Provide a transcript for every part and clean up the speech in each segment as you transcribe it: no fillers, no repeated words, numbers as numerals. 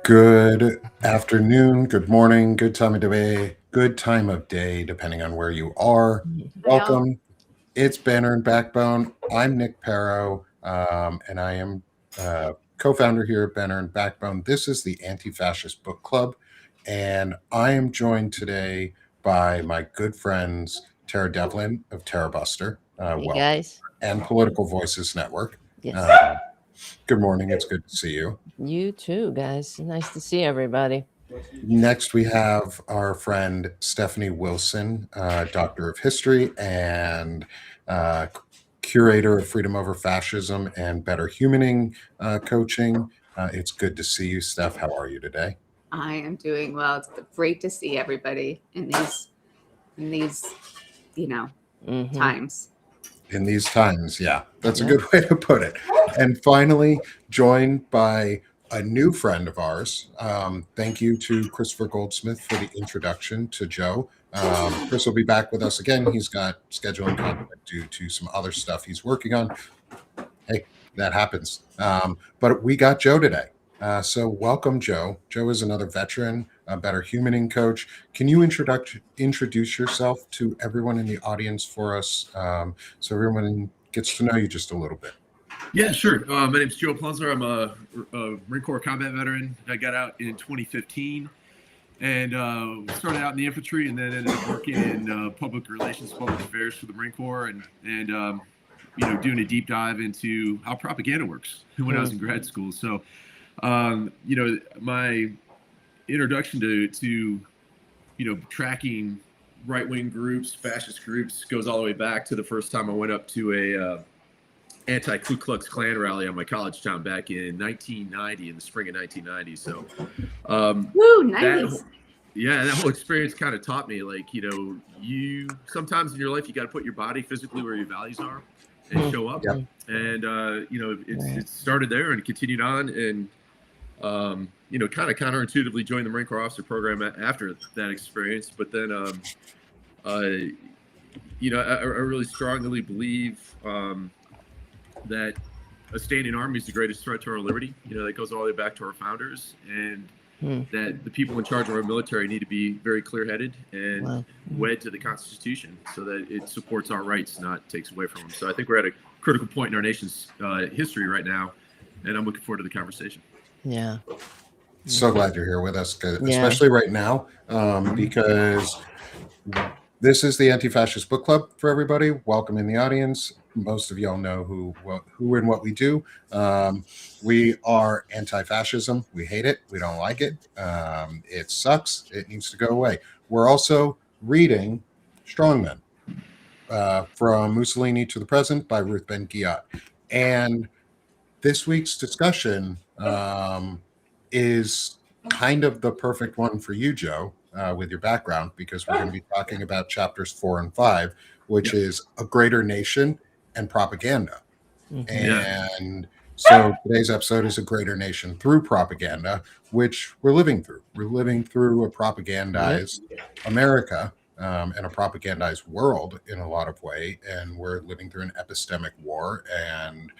Good afternoon, good morning, good time of day, depending on where you are. Well, Welcome. It's Banner Backbone. I'm Nick Paro, and I am co-founder here at Banner Backbone. This is the Anti-Fascist Book Club, and I am joined today by my good friends Tara Devlin of Tarabuster, hey welcome, guys. and Political Voices Network. Yes. Good morning. It's good to see you. You too, guys. Nice to see everybody. Next, we have our friend Stephanie Wilson, Doctor of History and uh, curator of Freedom Over Fascism and Better Humaning coaching. It's good to see you, Steph. How are you today? I am doing well. It's great to see everybody in these times. In these times, yeah, that's a good way to put it. And finally, joined by a new friend of ours. Thank you to Christopher Goldsmith for the introduction to Joe. Chris will be back with us again. He's got scheduling conflict due to some other stuff he's working on. Hey, that happens. But we got Joe today. So welcome, Joe. Joe is another veteran, a better humaning coach. Can you introduce yourself to everyone in the audience for us, so everyone gets to know you just a little bit? Yeah, sure. My name's Joe Plunzler. I'm a Marine Corps combat veteran. I got out in 2015 and started out in the infantry, and then ended up working in public relations, public affairs for the Marine Corps, and doing a deep dive into how propaganda works when I was in grad school. So, my introduction to tracking right-wing groups, fascist groups, goes all the way back to the first time I went up to a anti-Ku Klux Klan rally on my college town back in 1990, in the spring of 1990. So, Nice. That whole experience kind of taught me, you sometimes in your life you got to put your body physically where your values are and show up. Yep. And it started there and continued on, and kind of counterintuitively joined the Marine Corps officer program after that experience. But then, I really strongly believe that a standing army is the greatest threat to our liberty. That goes all the way back to our founders, and that the people in charge of our military need to be very clear-headed and wed to the Constitution so that it supports our rights, not takes away from them. So I think we're at a critical point in our nation's history right now, and I'm looking forward to the conversation. Yeah. So glad you're here with us, especially right now, because this is the Anti-Fascist Book Club for everybody. Welcome in the audience. Most of y'all know who and what we do. We are anti-fascism. We hate it. We don't like it. It sucks. It needs to go away. We're also reading Strongmen, from Mussolini to the Present by Ruth Ben-Ghiat. And this week's discussion is kind of the perfect one for you, Joe, with your background, because we're going to be talking about chapters 4 and 5, which is a greater nation and propaganda. And so today's episode is a greater nation through propaganda, which we're living through. We're living through a propagandized America and a propagandized world in a lot of way, and we're living through an epistemic war. And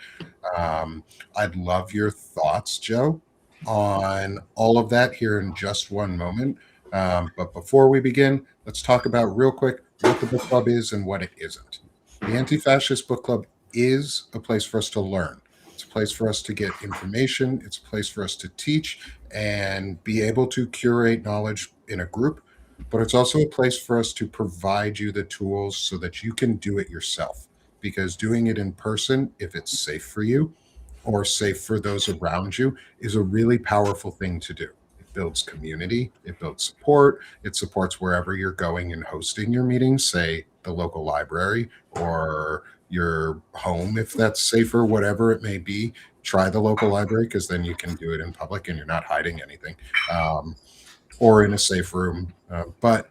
I'd love your thoughts, Joe, on all of that here in just one moment. But before we begin, let's talk about real quick what the book club is and what it isn't. The Anti-Fascist Book Club is a place for us to learn. It's a place for us to get information. It's a place for us to teach and be able to curate knowledge in a group. But it's also a place for us to provide you the tools so that you can do it yourself. Because doing it in person, if it's safe for you or safe for those around you, is a really powerful thing to do. It builds community. It builds support. It supports wherever you're going and hosting your meetings, say the local library or your home, if that's safer, whatever it may be. Try the local library, because then you can do it in public and you're not hiding anything, or in a safe room. But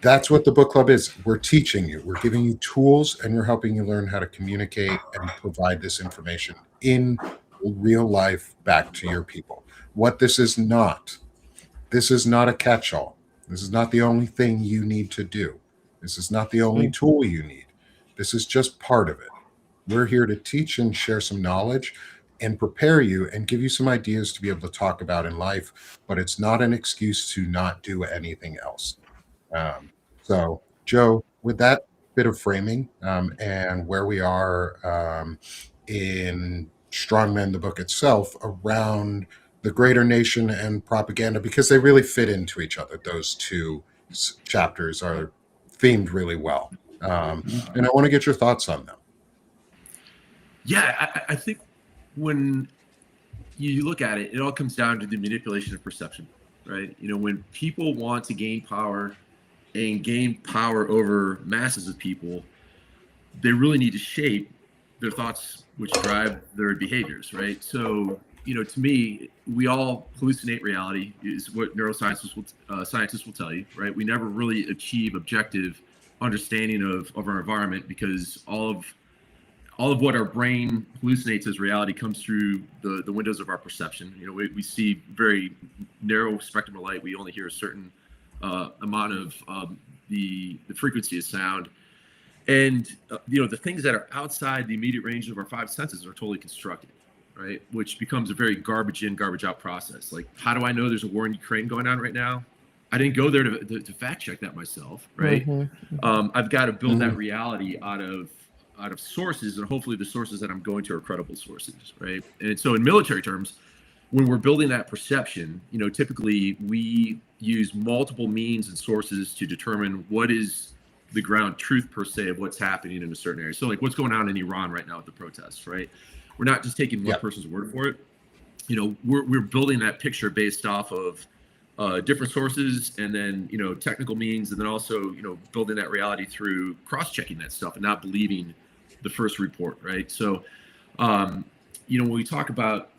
that's what the book club is. We're teaching you. We're giving you tools, and we're helping you learn how to communicate and provide this information in real life back to your people. What this is not a catch-all. This is not the only thing you need to do. This is not the only tool you need. This is just part of it. We're here to teach and share some knowledge, and prepare you and give you some ideas to be able to talk about in life, but it's not an excuse to not do anything else. So, Joe, with that bit of framing and where we are in Strongmen, the book itself, around the greater nation and propaganda, because they really fit into each other. Those two chapters are themed really well. And I want to get your thoughts on them. Yeah, I think when you look at it, it all comes down to the manipulation of perception, right? When people want to gain power and gain power over masses of people, they really need to shape their thoughts, which drive their behaviors, right? So, to me, we all hallucinate reality, is what scientists will tell you, right? We never really achieve objective understanding of our environment, because all of what our brain hallucinates as reality comes through the windows of our perception. We see very narrow spectrum of light. We only hear a certain amount of the frequency of sound. And, the things that are outside the immediate range of our five senses are totally constructed, right? Which becomes a very garbage in, garbage out process. Like, how do I know there's a war in Ukraine going on right now? I didn't go there to fact check that myself, right? I've got to build that reality out of sources, and hopefully the sources that I'm going to are credible sources, right? And so in military terms, when we're building that perception, typically we use multiple means and sources to determine what is the ground truth per se of what's happening in a certain area. So like what's going on in Iran right now with the protests, right? We're not just taking one person's word for it. We're building that picture based off of different sources, and then technical means, and then also building that reality through cross-checking that stuff and not believing the first report, right? So when we talk about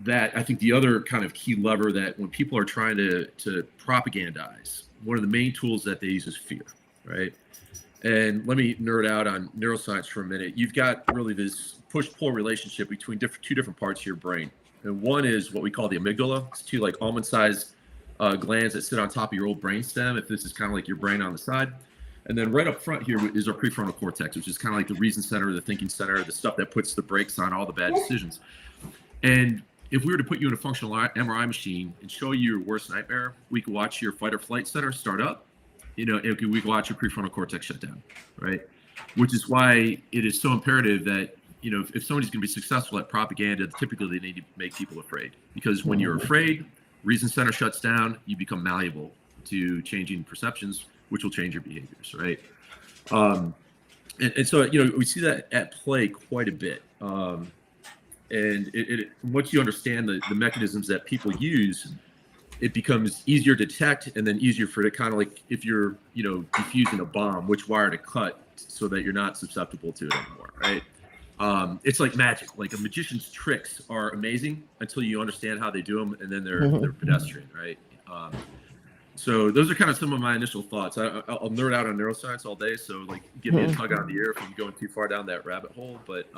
that, I think the other kind of key lever that when people are trying to propagandize, one of the main tools that they use is fear, right? And let me nerd out on neuroscience for a minute. You've got really this push-pull relationship between two different parts of your brain. And one is what we call the amygdala. It's two like almond-sized glands that sit on top of your old brain stem, if this is kind of like your brain on the side. And then right up front here is our prefrontal cortex, which is kind of like the reason center, the thinking center, the stuff that puts the brakes on all the bad decisions. And if we were to put you in a functional MRI machine and show you your worst nightmare, we could watch your fight or flight center start up, and we could watch your prefrontal cortex shut down, right? Which is why it is so imperative that, if somebody's going to be successful at propaganda, typically they need to make people afraid. Because when you're afraid, reason center shuts down, you become malleable to changing perceptions, which will change your behaviors, right? And so, we see that at play quite a bit. And once you understand the mechanisms that people use, it becomes easier to detect, and then easier for it, kind of like if you're, defusing a bomb, which wire to cut so that you're not susceptible to it anymore, right? It's like magic. Like a magician's tricks are amazing until you understand how they do them, and then they're pedestrian, right? So those are kind of some of my initial thoughts. I'll nerd out on neuroscience all day, so like give me a tug on the ear if I'm going too far down that rabbit hole. But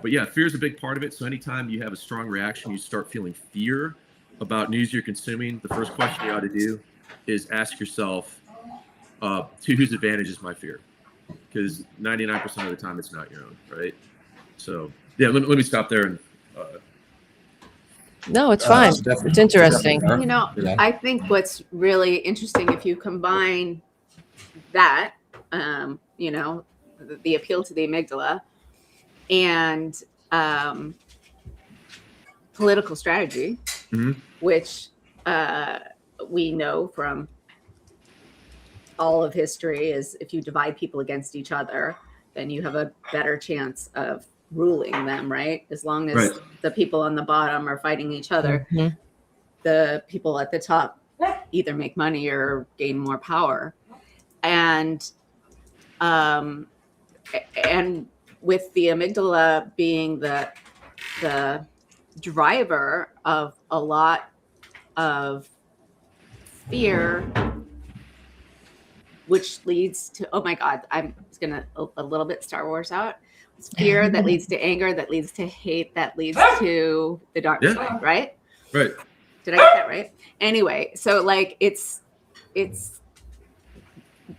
yeah, fear is a big part of it. So anytime you have a strong reaction, you start feeling fear about news you're consuming, the first question you ought to do is ask yourself, to whose advantage is my fear? Because 99% of the time it's not your own, right? So yeah, let me stop there. And No, it's fine. It's interesting. I think what's really interesting, if you combine that, the appeal to the amygdala and political strategy, which we know from all of history is if you divide people against each other, then you have a better chance of ruling them, right? As long as the people on the bottom are fighting each other, the people at the top either make money or gain more power. And with the amygdala being the driver of a lot of fear, which leads to, oh my God, I'm just gonna a little bit Star Wars out. It's fear that leads to anger, that leads to hate, that leads to the dark side, right? Right. Did I get that right? Anyway, so like it's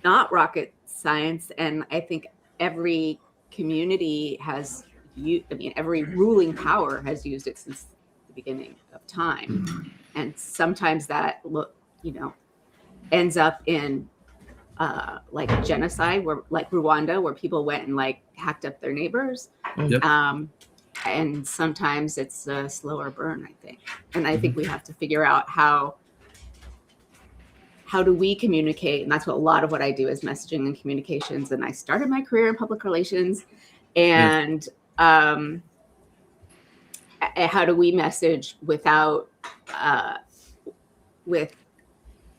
not rocket science, and I think every community has every ruling power has used it since the beginning of time. And sometimes that ends up in like genocide, where like Rwanda, where people went and like hacked up their neighbors. Yep. And sometimes it's a slower burn, I think. And I think we have to figure out how do we communicate? And that's what a lot of what I do is messaging and communications. And I started my career in public relations. And how do we message without with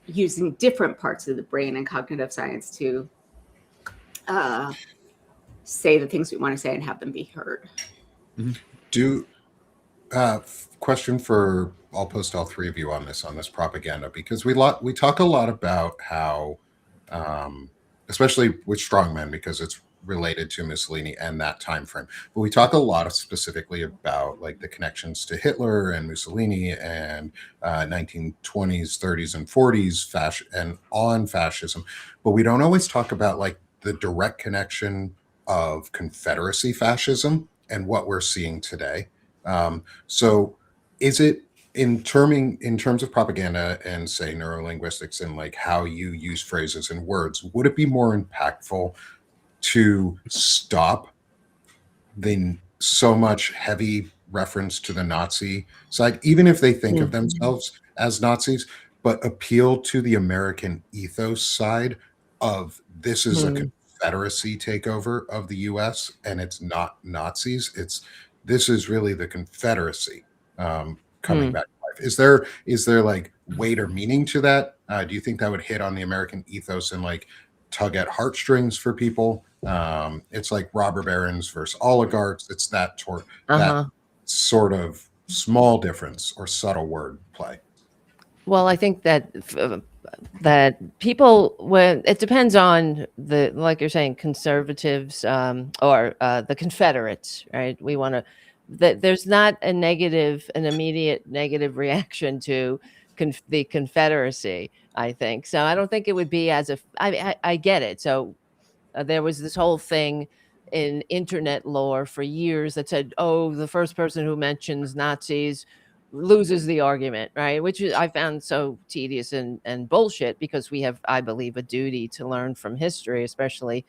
using different parts of the brain and cognitive science to say the things we want to say and have them be heard. Question for, I'll post all three of you on this propaganda, because we talk a lot about how, especially with Strongmen, because it's related to Mussolini and that time frame. But we talk a lot specifically about like the connections to Hitler and Mussolini and 1920s, 30s, and 40s and on fascism. But we don't always talk about like the direct connection of Confederacy fascism and what we're seeing today. So is it in terms of propaganda and say neurolinguistics and like how you use phrases and words, would it be more impactful to stop the so much heavy reference to the Nazi side, even if they think of themselves as Nazis, but appeal to the American ethos side of this is a Confederacy takeover of the US and it's not Nazis. This is really the Confederacy coming back to life. Is there like weight or meaning to that? Do you think that would hit on the American ethos and like tug at heartstrings for people? It's like robber barons versus oligarchs. It's that sort of small difference or subtle word play. Well, I think that people, when it depends on the, like you're saying, conservatives or the Confederates, right? We want to, that there's not an immediate negative reaction to the Confederacy, I think. So I don't think it would be as if, I get it. So there was this whole thing in internet lore for years that said, oh, the first person who mentions Nazis loses the argument, right? Which I found so tedious and bullshit, because we have, I believe, a duty to learn from history, especially,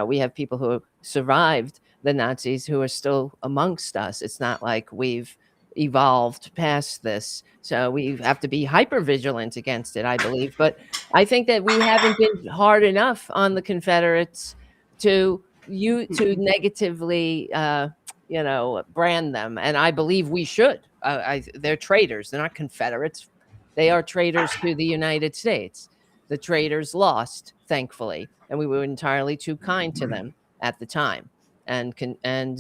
we have people who survived the Nazis who are still amongst us. It's not like we've evolved past this. So we have to be hyper vigilant against it, I believe. But I think that we haven't been hard enough on the Confederates to negatively brand them, and I believe we should. They're traitors. They're not Confederates. They are traitors to the United States. The traitors lost, thankfully, and we were entirely too kind to them at the time, and in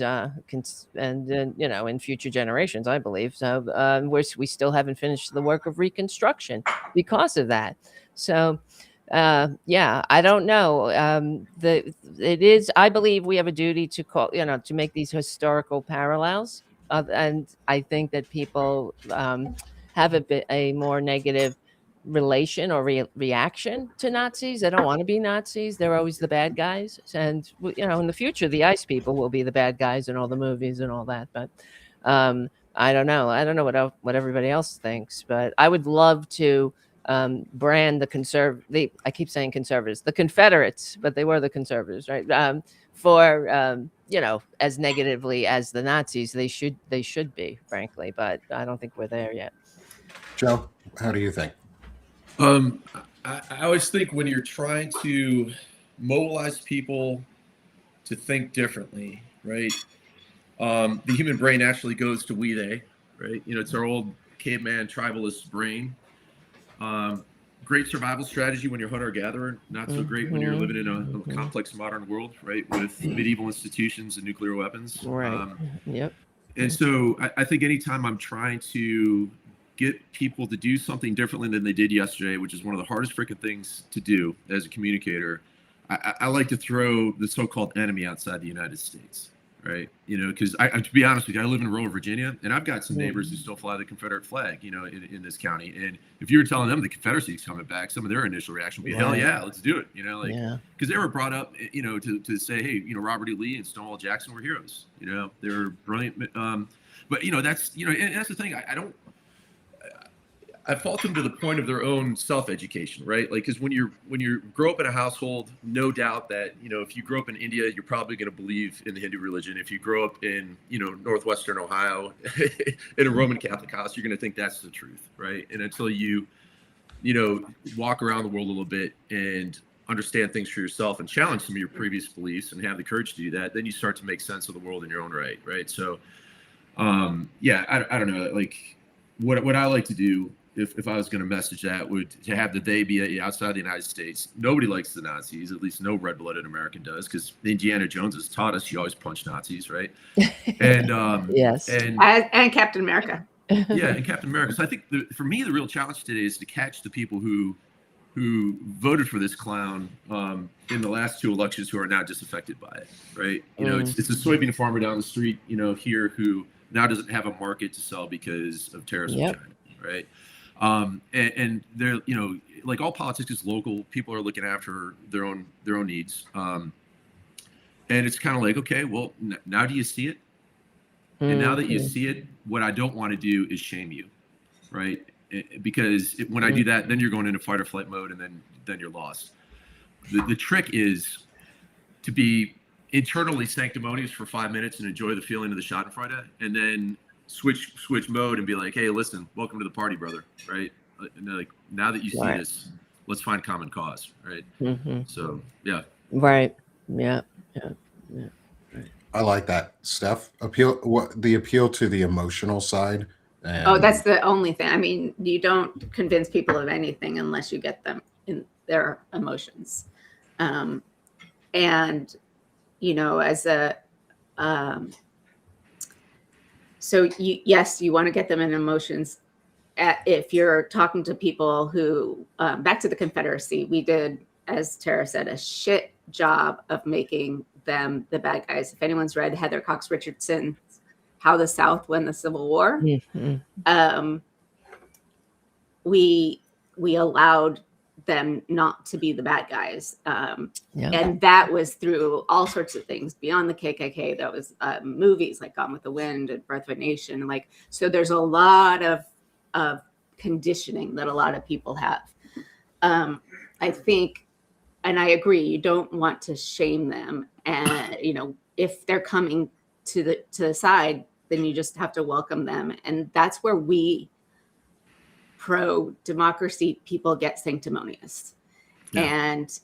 future generations, I believe. So we still haven't finished the work of Reconstruction because of that. So. I don't know. I believe we have a duty to to make these historical parallels. And I think that people have a more negative relation or reaction to Nazis. They don't want to be Nazis. They're always the bad guys. And, in the future, the ice people will be the bad guys in all the movies and all that. But I don't know. I don't know what everybody else thinks, but I would love to brand I keep saying conservatives, the Confederates, but they were the conservatives, right? As negatively as the Nazis, they should be, frankly, but I don't think we're there yet. Joe, how do you think? I always think when you're trying to mobilize people to think differently, right? The human brain actually goes to we they, right? It's our old caveman tribalist brain. Great survival strategy when you're hunter-gatherer, not so great when you're living in a complex modern world, right, with medieval institutions and nuclear weapons. Right. Yep. And so I think anytime I'm trying to get people to do something differently than they did yesterday, which is one of the hardest freaking things to do as a communicator, I like to throw the so-called enemy outside the United States. right? Because to be honest with you, I live in rural Virginia, and I've got some neighbors who still fly the Confederate flag, in this county. And if you were telling them the Confederacy is coming back, some of their initial reaction would be, hell yeah, let's do it, because they were brought up, to say, hey, Robert E. Lee and Stonewall Jackson were heroes, they were brilliant. But, that's, and that's the thing, I fault them to the point of their own self-education, right? Like, because when you grow up in a household, no doubt that, if you grow up in India, you're probably going to believe in the Hindu religion. If you grow up in, Northwestern Ohio in a Roman Catholic house, you're going to think that's the truth, right? And until you walk around the world a little bit and understand things for yourself and challenge some of your previous beliefs and have the courage to do that, then you start to make sense of the world in your own right, right? So, I don't know, like what I like to do, if I was going to message that, would to have the they be outside the United States. Nobody likes the Nazis, at least no red-blooded American does, because Indiana Jones has taught us you always punch Nazis, right? And yes, and Captain America. Yeah, and Captain America. So I think for me, the real challenge today is to catch the people who voted for this clown in the last 2 elections who are now disaffected by it, right? It's a soybean farmer down the street, here who now doesn't have a market to sell because of tariffs from China, right? And they're, like all politics is local. People are looking after their own needs. And it's kind of like, okay, well, now do you see it? And now that you see it, what I don't want to do is shame you, right? Because when I do that, then you're going into fight or flight mode, and then you're lost. The trick is to be internally sanctimonious for 5 minutes and enjoy the feeling of the Schadenfreude, and then switch mode and be like, hey, listen, welcome to the party, brother, right? And like, now that you see this, let's find common cause, right? So yeah, right, yeah. I like that, Steph. The appeal to the emotional side. And that's the only thing. I mean, you don't convince people of anything unless you get them in their emotions. And as a so you want to get them in emotions. If you're talking to people who, back to the Confederacy, we did, as Tara said, a shit job of making them the bad guys. If anyone's read Heather Cox Richardson's How the South Won the Civil War, we allowed them not to be the bad guys. And that was through all sorts of things beyond the KKK. That was movies like Gone with the Wind and Birth of a Nation. So there's a lot of conditioning that a lot of people have. I think, and I agree, you don't want to shame them. And, if they're coming to the side, then you just have to welcome them. And that's where we pro-democracy people get sanctimonious. And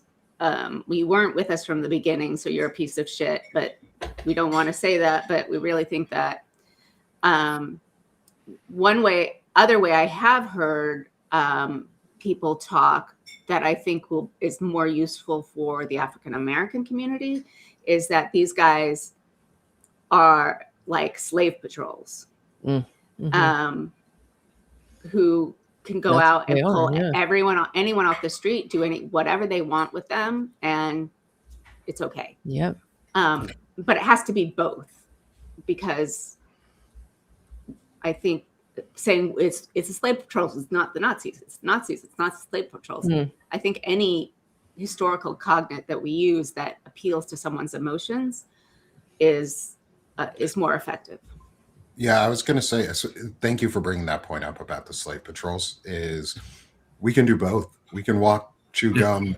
we weren't with us from the beginning, so you're a piece of shit. But we don't want to say that, but we really think that. Other way I have heard people talk that I think is more useful for the African American community is that these guys are like slave patrols, who can go out and pull anyone off the street, do whatever they want with them, and it's okay. But it has to be both, because I think saying it's the slave patrols is not the Nazis. It's Nazis. It's not slave patrols. I think any historical cognate that we use that appeals to someone's emotions is more effective. Yeah, I was going to say, thank you for bringing that point up about the slave patrols. Is we can do both. We can walk, chew gum,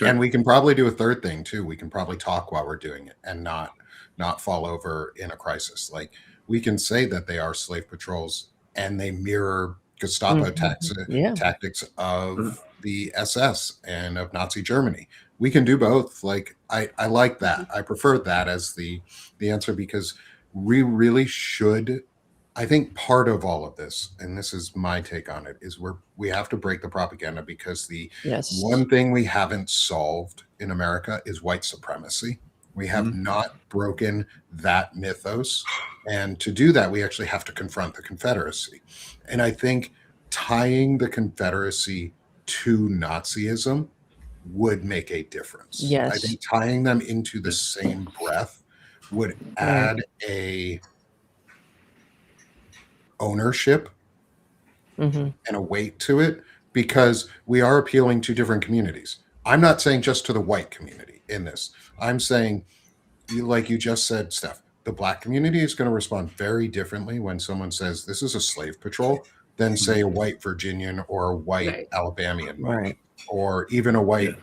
and we can probably do a third thing too. We can probably talk while we're doing it and not fall over in a crisis. Like, we can say that they are slave patrols and they mirror Gestapo tactics of the SS and of Nazi Germany. We can do both. Like, I like that. I prefer that as the answer, because we really should. I think part of all of this, and this is my take on it, is we have to break the propaganda, because the one thing we haven't solved in America is white supremacy. We have not broken that mythos. And to do that, we actually have to confront the Confederacy. And I think tying the Confederacy to Nazism would make a difference. I think tying them into the same breath would add a ownership and a weight to it, because we are appealing to different communities. I'm not saying just to the white community in this. I'm saying, like you just said, Steph, the black community is going to respond very differently when someone says this is a slave patrol than, say, a white Virginian or a white Alabamian might, or even a white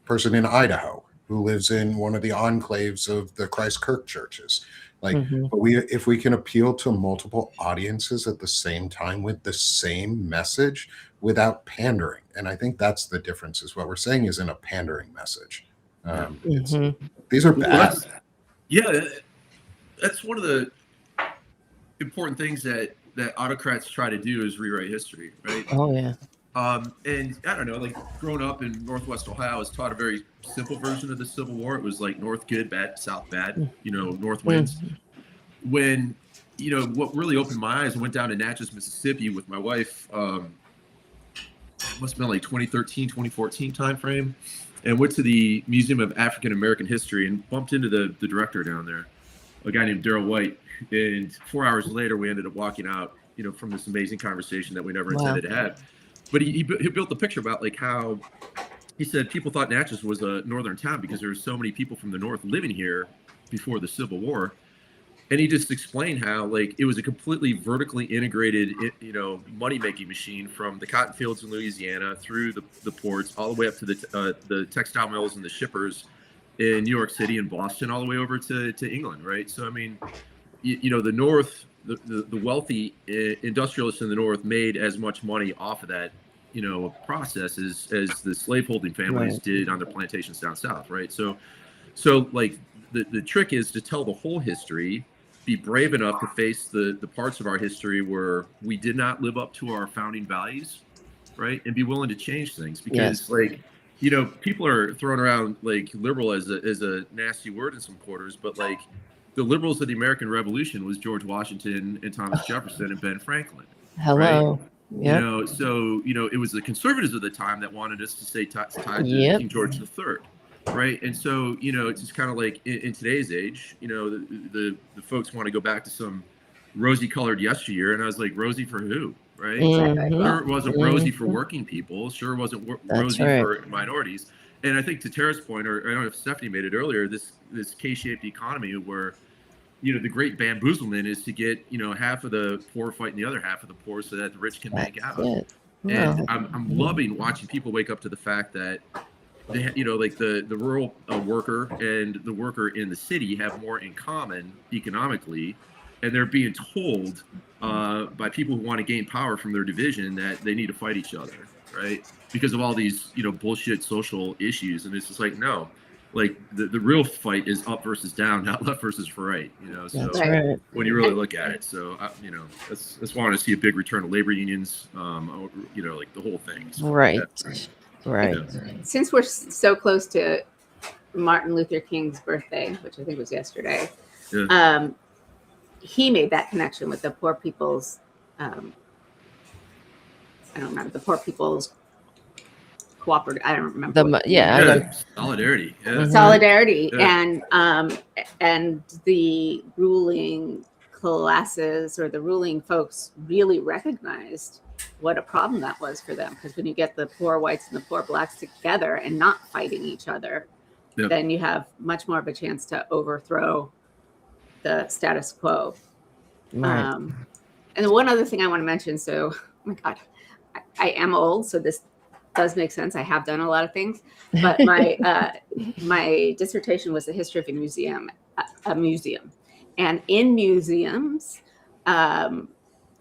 person in Idaho who lives in one of the enclaves of the Christ Kirk churches. Like, but if we can appeal to multiple audiences at the same time with the same message without pandering, and I think that's the difference. Is what we're saying isn't a pandering message. These are bad. That's one of the important things that autocrats try to do is rewrite history, right? Oh yeah. And I don't know, like growing up in Northwest Ohio, I was taught a very simple version of the Civil War. It was like North good, bad, South bad, North wins. When, what really opened my eyes, I went down to Natchez, Mississippi with my wife, it must have been like 2013, 2014 timeframe, and went to the Museum of African American History and bumped into the director down there, a guy named Daryl White. And 4 hours later, we ended up walking out, from this amazing conversation that we never intended to have. But he built a picture about like how he said people thought Natchez was a northern town because there were so many people from the north living here before the Civil War. And he just explained how like it was a completely vertically integrated, money-making machine from the cotton fields in Louisiana through the ports all the way up to the textile mills and the shippers in New York City and Boston, all the way over to England, right? So I mean, the North. The wealthy industrialists in the North made as much money off of that, process as the slaveholding families did on their plantations down south, right? So like the trick is to tell the whole history, be brave enough to face the parts of our history where we did not live up to our founding values, right? And be willing to change things because people are throwing around like liberal as a nasty word in some quarters, but like the liberals of the American Revolution was George Washington and Thomas Jefferson and Ben Franklin. Hello. Right? Yep. So it was the conservatives of the time that wanted us to stay tied to King George III, right? And so it's just kind of like in today's age, the folks want to go back to some rosy-colored yesteryear, and I was like, rosy for who, right? Sure, it wasn't rosy for working people. Sure, it wasn't rosy for minorities. And I think to Tara's point, or I don't know if Stephanie made it earlier, this K-shaped economy where, the great bamboozlement is to get, half of the poor fighting the other half of the poor so that the rich can make out. And I'm loving watching people wake up to the fact that they, like the rural worker and the worker in the city have more in common economically, and they're being told by people who want to gain power from their division that they need to fight each other, right? Because of all these, bullshit social issues. And it's just like, no, like the real fight is up versus down, not left versus right, so when you really look at it. So, that's why I want to see a big return of labor unions, like the whole thing. So, right. Since we're so close to Martin Luther King's birthday, which I think was yesterday, he made that connection with the poor people's, I don't remember, the poor people's cooperative, I don't remember. Solidarity. Solidarity. And the ruling classes or the ruling folks really recognized what a problem that was for them. Because when you get the poor whites and the poor blacks together and not fighting each other, then you have much more of a chance to overthrow the status quo. And then one other thing I want to mention. So, oh my God, I am old, so this does make sense. I have done a lot of things, but my dissertation was the history of a museum, and in museums,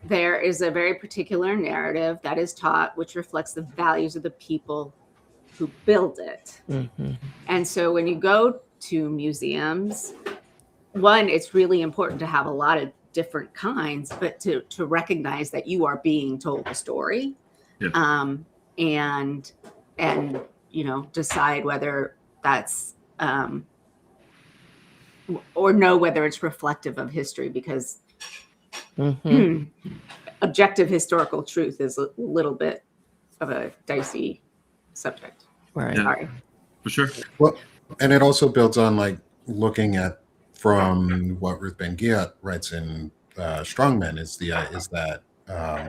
there is a very particular narrative that is taught, which reflects the values of the people who build it. And so when you go to museums, one, it's really important to have a lot of different kinds, but to recognize that you are being told a story, and decide whether that's or know whether it's reflective of history, because objective historical truth is a little bit of a dicey subject. Right. Sorry. For sure. Well, and it also builds on like looking at from what Ruth Ben-Ghiat writes in Strongmen is that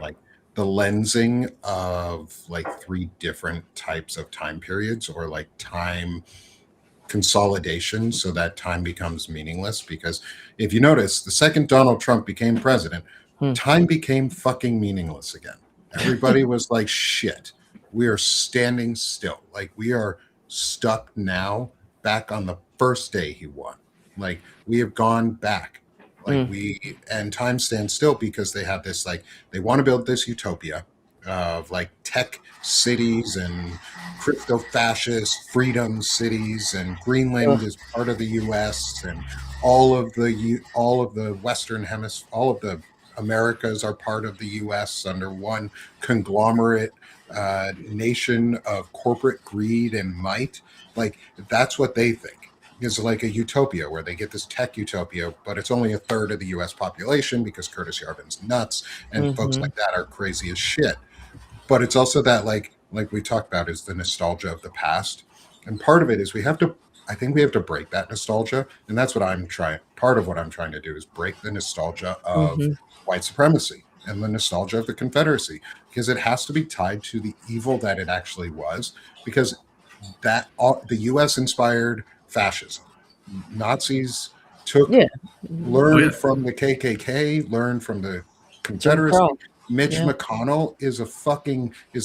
like the lensing of like 3 different types of time periods, or like time consolidation, so that time becomes meaningless. Because if you notice, the second Donald Trump became president, time became fucking meaningless again. Everybody was like, shit, we are standing still. Like, we are stuck now back on the first day he won. Like, we have gone back. Like, and time stands still because they have this, like, they want to build this utopia of like tech cities and crypto fascist freedom cities, and Greenland is part of the US, and all of the Western hemisphere, all of the Americas are part of the US under one conglomerate nation of corporate greed and might. Like, that's what they think is like a utopia, where they get this tech utopia, but it's only 1/3 of the US population because Curtis Yarvin's nuts and folks like that are crazy as shit. But it's also that like we talked about, is the nostalgia of the past. And part of it is I think we have to break that nostalgia. And that's what part of what I'm trying to do is break the nostalgia of white supremacy and the nostalgia of the Confederacy, because it has to be tied to the evil that it actually was, because the US inspired fascism. Nazis learned from the KKK, learned from the Confederacy. Mitch McConnell is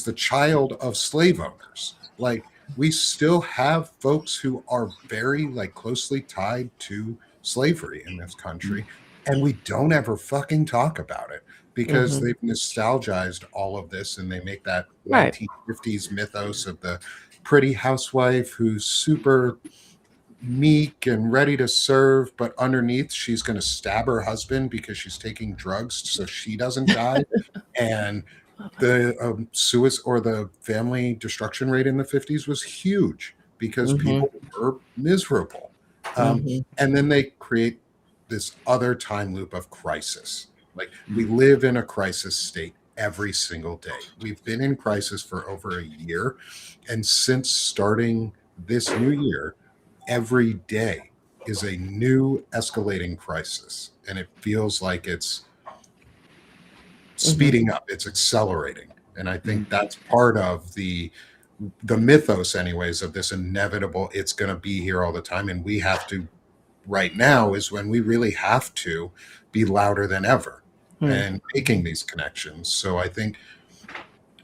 the child of slave owners. Like, we still have folks who are very like closely tied to slavery in this country, and we don't ever fucking talk about it because they've nostalgized all of this, and they make that 1950s mythos of the pretty housewife who's super meek and ready to serve, but underneath she's going to stab her husband because she's taking drugs so she doesn't die. And the suicide or the family destruction rate in the 50s was huge because people were miserable. And then they create this other time loop of crisis. Like, we live in a crisis state every single day. We've been in crisis for over a year, and since starting this new year, every day is a new escalating crisis, and it feels like it's speeding up, it's accelerating. And I think that's part of the mythos anyways of this inevitable, it's going to be here all the time, and we have to, right now is when we really have to be louder than ever and making these connections. So I think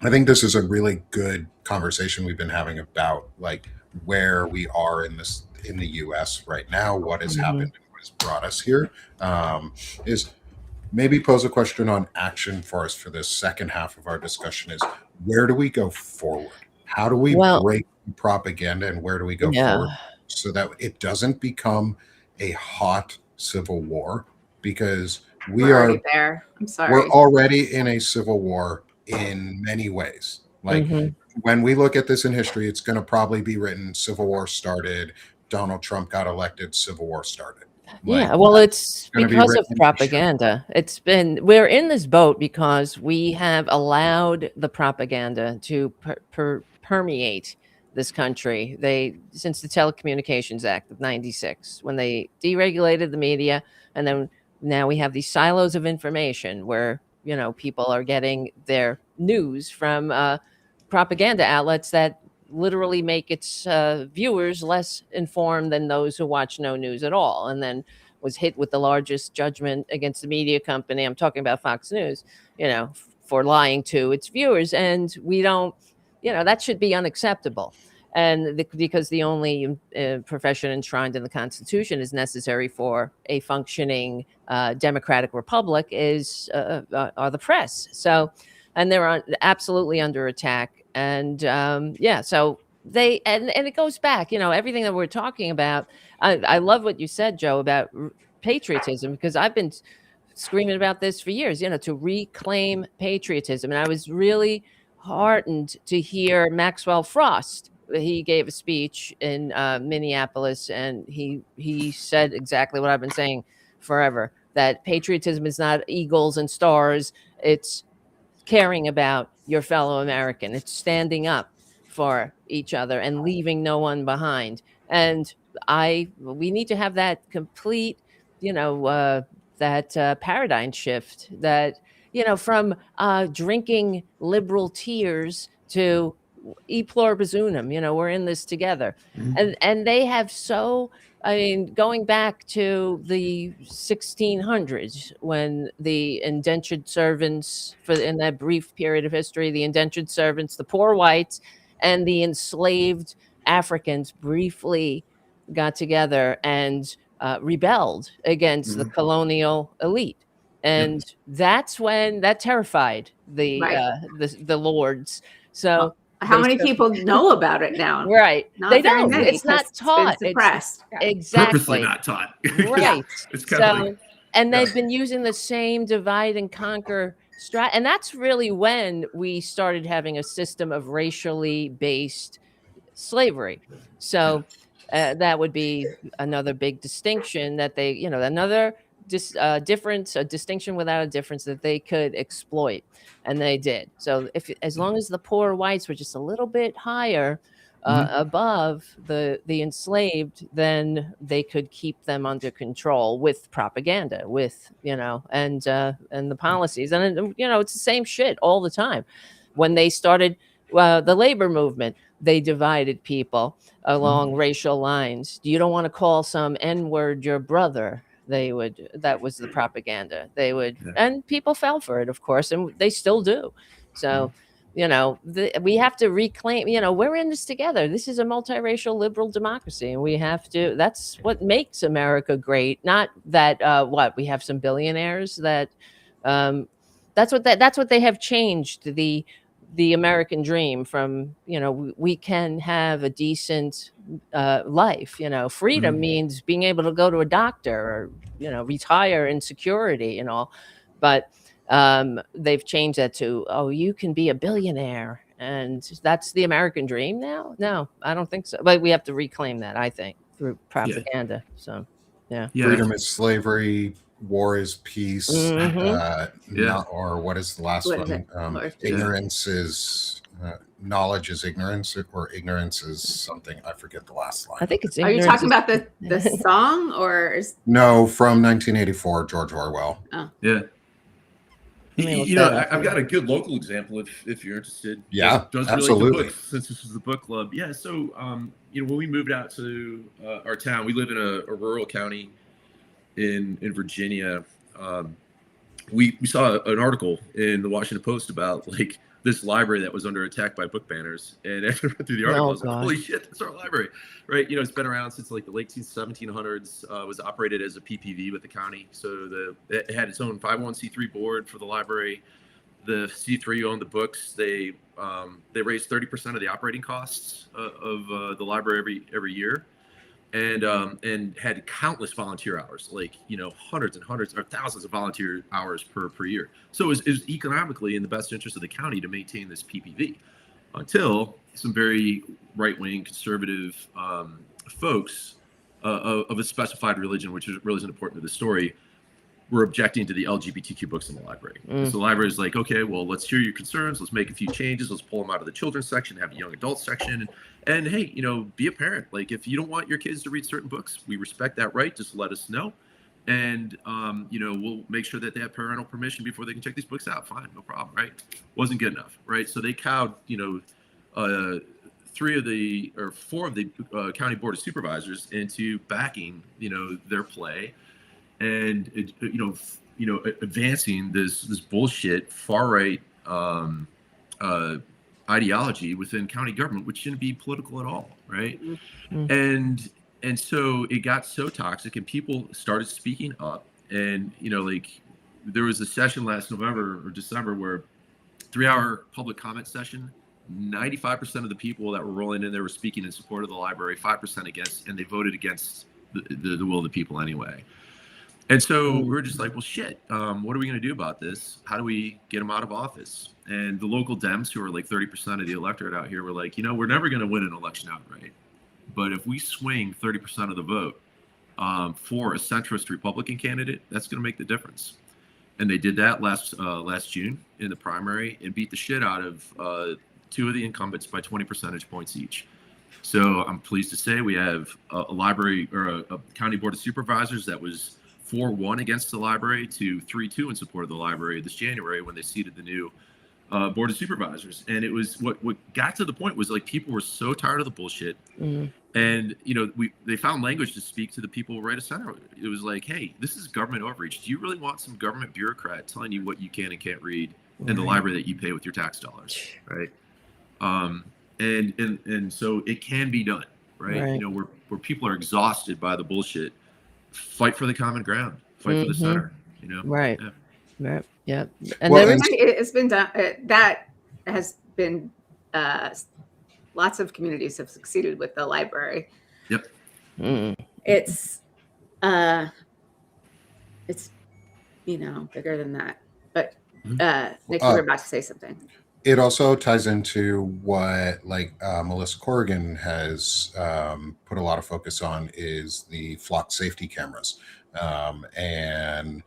this is a really good conversation we've been having about like where we are in the US right now, what has happened and what has brought us here. Is maybe pose a question on action for us for this second half of our discussion is, where do we go forward? How do we break propaganda, and where do we go forward so that it doesn't become a hot civil war? Because we're already there. I'm sorry. We're already in a civil war in many ways. Like, when we look at this in history, it's going to probably be written, Civil War started, Donald Trump got elected, Civil War started. Like, well, it's because of propaganda. We're in this boat because we have allowed the propaganda to permeate this country. Since the Telecommunications Act of '96, when they deregulated the media, and then now we have these silos of information where people are getting their news from propaganda outlets that literally make its viewers less informed than those who watch no news at all, and then was hit with the largest judgment against the media company. I'm talking about Fox News, for lying to its viewers. And we don't, that should be unacceptable. And because the only profession enshrined in the Constitution is necessary for a functioning democratic republic are the press. So, and they're absolutely under attack. And so and it goes back, everything that we're talking about. I love what you said, Joe, about patriotism, because I've been screaming about this for years, to reclaim patriotism. And I was really heartened to hear Maxwell Frost. He gave a speech in Minneapolis, and he said exactly what I've been saying forever, that patriotism is not eagles and stars. It's caring about your fellow American. It's standing up for each other and leaving no one behind. And we need to have that complete that paradigm shift that, from drinking liberal tears to e pluribus unum, we're in this together. And they have going back to the 1600s when the indentured servants, in that brief period of history, the indentured servants, the poor whites, and the enslaved Africans briefly got together and rebelled against the colonial elite. And that's when that terrified the lords. So how many people know about it now? Right. Not They very don't. many. It's not taught. It's been suppressed. Exactly. Purposely not taught. Right. It's kind of like, and they've been using the same divide and conquer strat. And that's really when we started having a system of racially based slavery. So that would be another big distinction that they, another difference, a distinction without a difference that they could exploit, and they did. So as long as the poor whites were just a little bit higher above the enslaved, then they could keep them under control with propaganda, with and the policies, and it's the same shit all the time. When they started the labor movement, they divided people along racial lines. You don't want to call some N-word your brother. That was the propaganda. They would, and people fell for it, of course, and they still do. So, we have to reclaim, we're in this together. This is a multiracial liberal democracy, and we have to, that's what makes America great. Not that, we have some billionaires that, that's what they have changed the American dream from, we can have a decent life. Freedom means being able to go to a doctor or, retire in security and all. But they've changed that to, you can be a billionaire. And that's the American dream now? No, I don't think so. But we have to reclaim that, I think, through propaganda. So, yeah. Freedom is slavery. War is peace. Not, or what is the last one? Ignorance is knowledge is ignorance, or ignorance is something. I forget the last line. I think it's. Are you talking about the song or? No, from 1984, George Orwell. Oh. Yeah. I've got a good local example if you're interested. Yeah, does absolutely. Book, since this is the book club. Yeah, so when we moved out to our town, we live in a rural county in Virginia. We saw an article in the Washington Post about like this library that was under attack by book banners, and after I read through the article, I was like, holy shit, that's our library, right? It's been around since like the late 1700s. Was operated as a PPV with the county, so it had its own 501c3 board for the library. The C3 owned the books. They raised 30% of the operating costs of the library every year. And had countless volunteer hours, like hundreds and hundreds or thousands of volunteer hours per year. So it was economically in the best interest of the county to maintain this PPV, until some very right-wing conservative folks of a specified religion, which really isn't important to the story, were objecting to the LGBTQ books in the library. So the library is like, okay, well, let's hear your concerns. Let's make a few changes. Let's pull them out of the children's section, have a young adult section. And hey, be a parent. Like, if you don't want your kids to read certain books, we respect that right. Just let us know. And, we'll make sure that they have parental permission before they can check these books out. Fine, no problem, right? Wasn't good enough, right? So they cowed, 4 of the county board of supervisors into backing, their play. And advancing this bullshit far right ideology within county government, which shouldn't be political at all, right? And so it got so toxic, and people started speaking up. And there was a session last November or December where 3-hour public comment session. 95% of the people that were rolling in there were speaking in support of the library, 5% against, and they voted against the will of the people anyway. And so we were just like, well, shit, what are we going to do about this? How do we get them out of office? And the local Dems, who are like 30% of the electorate out here, were like, we're never going to win an election outright. But if we swing 30% of the vote for a centrist Republican candidate, that's going to make the difference. And they did that last June in the primary and beat the shit out of 2 of the incumbents by 20 percentage points each. So I'm pleased to say we have a library or a county board of supervisors that was 4-1 against the library to 3-2 in support of the library this January when they seated the new board of supervisors. And it was what got to the point was like people were so tired of the bullshit. And they found language to speak to the people right of center. It was like, hey, this is government overreach. Do you really want some government bureaucrat telling you what you can and can't read in the library that you pay with your tax dollars, right? And so it can be done, right? Where people are exhausted by the bullshit, fight for the common ground, fight for the center, Right. And it's been done. That has been lots of communities have succeeded with the library. Yep. It's bigger than that. But Nick, you were about to say something. It also ties into what Melissa Corrigan has put a lot of focus on is the flock safety cameras, and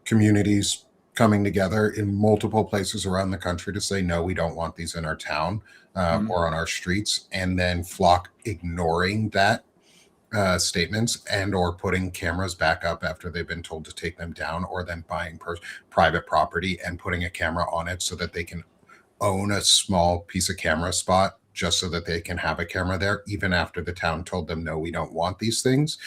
communities coming together in multiple places around the country to say, no, we don't want these in our town or on our streets, and then flock ignoring that statements and or putting cameras back up after they've been told to take them down, or then buying private property and putting a camera on it so that they can own a small piece of camera spot just so that they can have a camera there, even after the town told them, no, we don't want these things.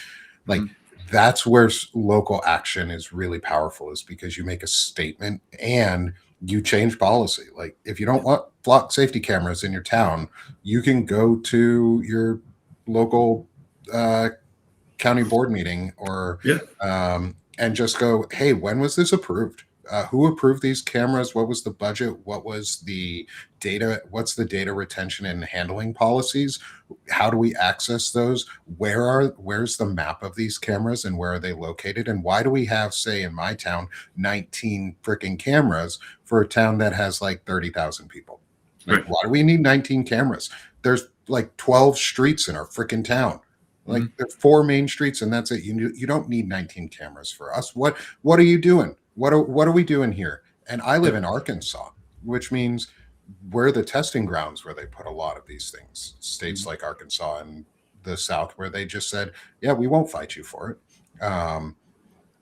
That's where local action is really powerful, is because you make a statement and you change policy. Like, if you don't want flock safety cameras in your town, you can go to your local county board meeting or and just go, hey, when was this approved? Who approved these cameras? What was the budget? What was the data? What's the data retention and handling policies? How do we access those? Where's the map of these cameras and where are they located? And why do we have, say, in my town, 19 freaking cameras for a town that has like 30,000 people? Like, why do we need 19 cameras? There's like 12 streets in our freaking town. Like, there's 4 main streets and that's it. You don't need 19 cameras for us. What are you doing? What are we doing here? And I live in Arkansas, which means we're the testing grounds where they put a lot of these things. States like Arkansas and the South, where they just said, yeah, we won't fight you for it.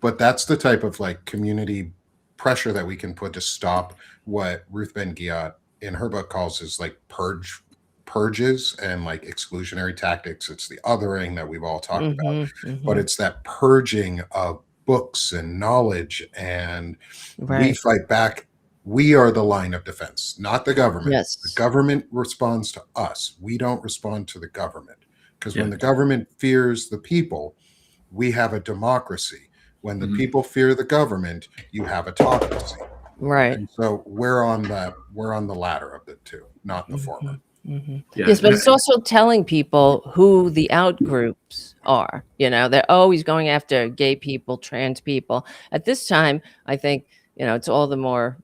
But that's the type of like community pressure that we can put to stop what Ruth Ben-Ghiat in her book calls is like purges and like exclusionary tactics. It's the othering that we've all talked about, but it's that purging of books and knowledge, and we fight back. We are the line of defense, not the government. The government responds to us. We don't respond to the government, because when the government fears the people, we have a democracy. When the people fear the government, you have autocracy. And so we're on the latter of the two, not the former. Yes, but it's also telling people who the out groups are. They're always going after gay people, trans people. At this time, I think it's all the more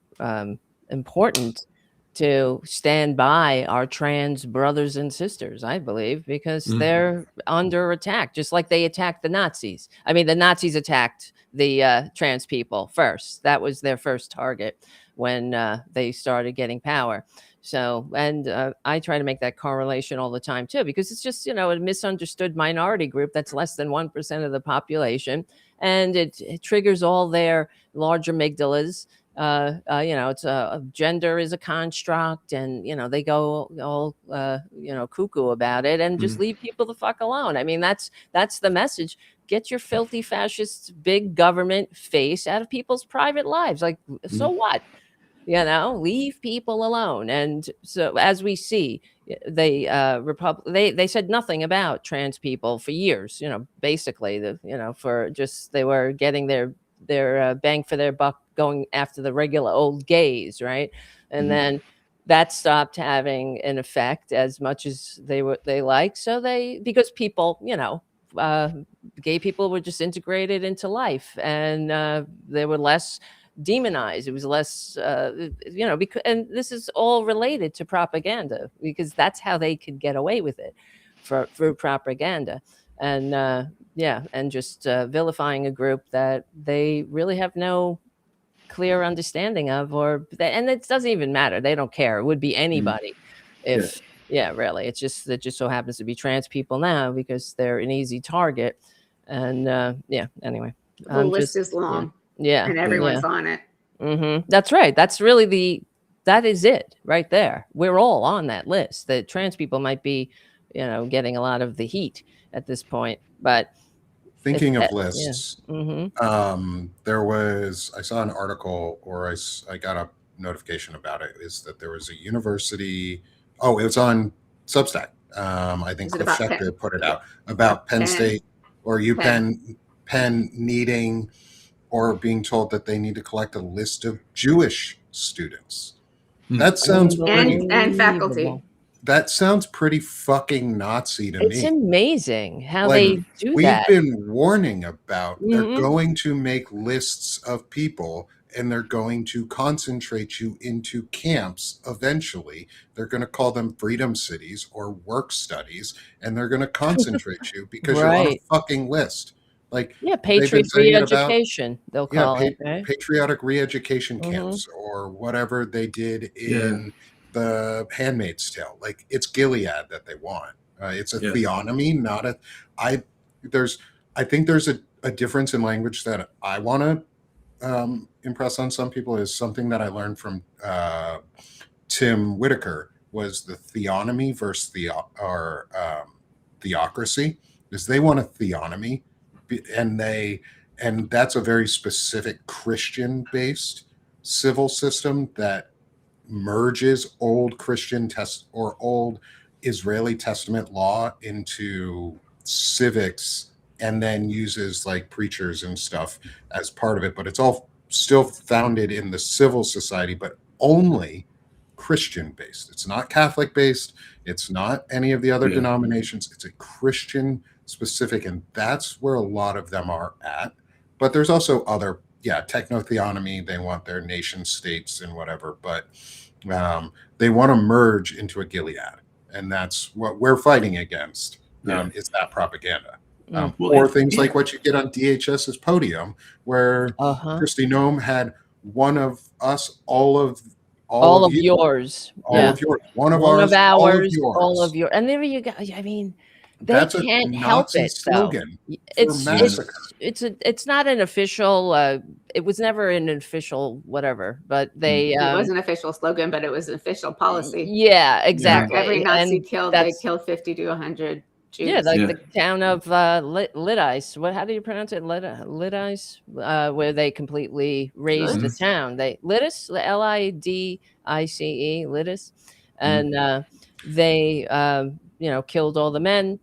important to stand by our trans brothers and sisters, I believe, because they're under attack, just like they attacked the Nazis. I mean, the Nazis attacked the trans people first. That was their first target when they started getting power. So, and I try to make that correlation all the time too, because it's just, a misunderstood minority group that's less than 1% of the population. And it triggers all their large amygdalas. It's gender is a construct, and, they go all, cuckoo about it and just leave people the fuck alone. I mean, that's the message. Get your filthy fascist big government face out of people's private lives. Like, so what? Leave people alone. And so, as we see, they said nothing about trans people for years. Basically, they were getting their bang for their buck, going after the regular old gays, right? And then that stopped having an effect as much as they like. So because people, gay people were just integrated into life, and they were less demonized. It was less, because, and this is all related to propaganda, because that's how they could get away with it through propaganda. And and just vilifying a group that they really have no clear understanding of, and it doesn't even matter. They don't care. It would be anybody if, really. It just so happens to be trans people now because they're an easy target. And anyway. The list is long. Yeah. And everyone's on it. That's right. That's really that is it right there. We're all on that list. The trans people might be, getting a lot of the heat at this point, but thinking of lists, I saw an article, or I got a notification about it, is that there was a university. Oh, it was on Substack. I think Cliff Schechter put it out about Penn State or Penn needing or being told that they need to collect a list of Jewish students. That sounds and faculty. That sounds pretty fucking Nazi to me. It's amazing how they do that. We've been warning about they're going to make lists of people and they're going to concentrate you into camps eventually. They're going to call them freedom cities or work studies, and they're going to concentrate you because you're on a fucking list. Patriot re-education, they'll call it. Right? Patriotic re-education camps or whatever they did in the Handmaid's Tale. It's Gilead that they want. It's a theonomy, not a. I think there's a difference in language that I want to impress on some people. Is something that I learned from Tim Whitaker, was the theonomy versus theocracy. Is they want a theonomy, and that's a very specific Christian-based civil system that merges old Christian or old Israeli Testament law into civics, and then uses preachers and stuff as part of it. But it's all still founded in the civil society, but only Christian based. It's not Catholic based. It's not any of the other denominations. It's a Christian specific, and that's where a lot of them are at. But there's also other techno-theonomy. They want their nation states and whatever, but they want to merge into a Gilead, and that's what we're fighting against. Is that propaganda, or things like what you get on DHS's Podium, where Kristi Noem had one of us, all of yours, one of ours, all of yours, and there you go. I mean, they can't help it. Slogan it's not an official. It was never an official whatever, but they. It was an official slogan, but it was an official policy. Yeah, exactly. Every Nazi they killed 50 to 100 Jews. Yeah, the town of Lidice. How do you pronounce it? Lidice, where they completely razed the town. Lidice, Lidice, Lidice, and they killed all the men.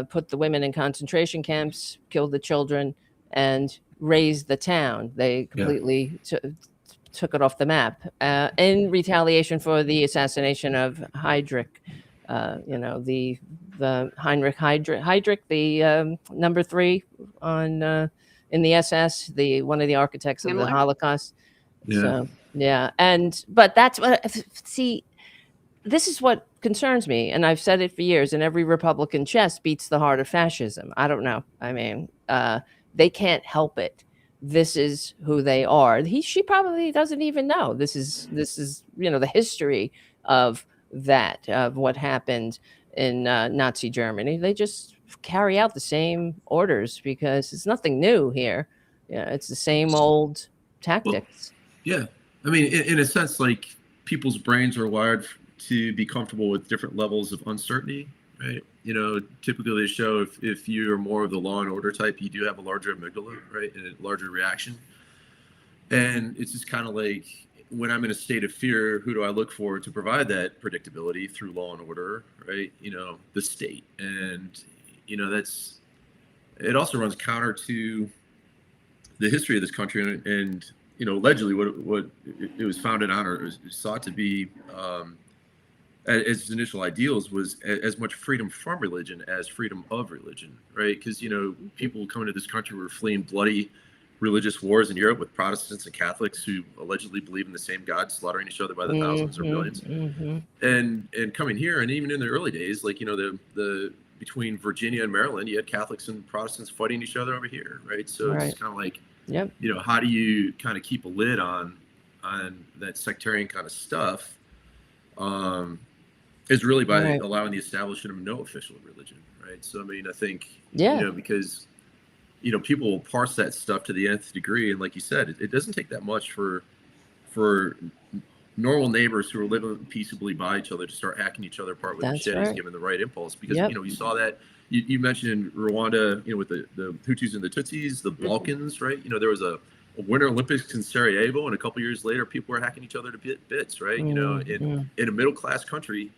Put the women in concentration camps, killed the children, and razed the town. They completely took it off the map in retaliation for the assassination of Heydrich. The Heinrich Heydrich, the number 3 on in the SS, one of the architects of the Holocaust. But that's what. See, this is what concerns me, and I've said it for years, and every Republican chest beats the heart of fascism. I don't know. I mean, they can't help it. This is who they are. She probably doesn't even know. This is the history of that, of what happened in Nazi Germany. They just carry out the same orders because it's nothing new here. It's the same old tactics. Well, I mean, in a sense, people's brains are wired to be comfortable with different levels of uncertainty, right? Typically they show if you are more of the law and order type, you do have a larger amygdala, right, and a larger reaction. And it's just kind of when I'm in a state of fear, who do I look for to provide that predictability through law and order, right? The state. And, it also runs counter to the history of this country and allegedly what it was founded on, or is sought to be, as its initial ideals, was as much freedom from religion as freedom of religion, right? Because, people coming to this country were fleeing bloody religious wars in Europe with Protestants and Catholics who allegedly believe in the same God, slaughtering each other by the thousands or millions. And coming here, and even in the early days, the between Virginia and Maryland, you had Catholics and Protestants fighting each other over here, right? So it's kind of how do you kind of keep a lid on that sectarian kind of stuff? Is really by allowing the establishment of no official religion, right? So I mean, I think because people will parse that stuff to the nth degree, and like you said, it doesn't take that much for normal neighbors who are living peaceably by each other to start hacking each other apart with machetes, given the right impulse. Because you saw that you mentioned in Rwanda, with the Hutus and the Tutsis, the Balkans, right? There was a Winter Olympics in Sarajevo, and a couple years later, people were hacking each other to bits, right? In a middle class country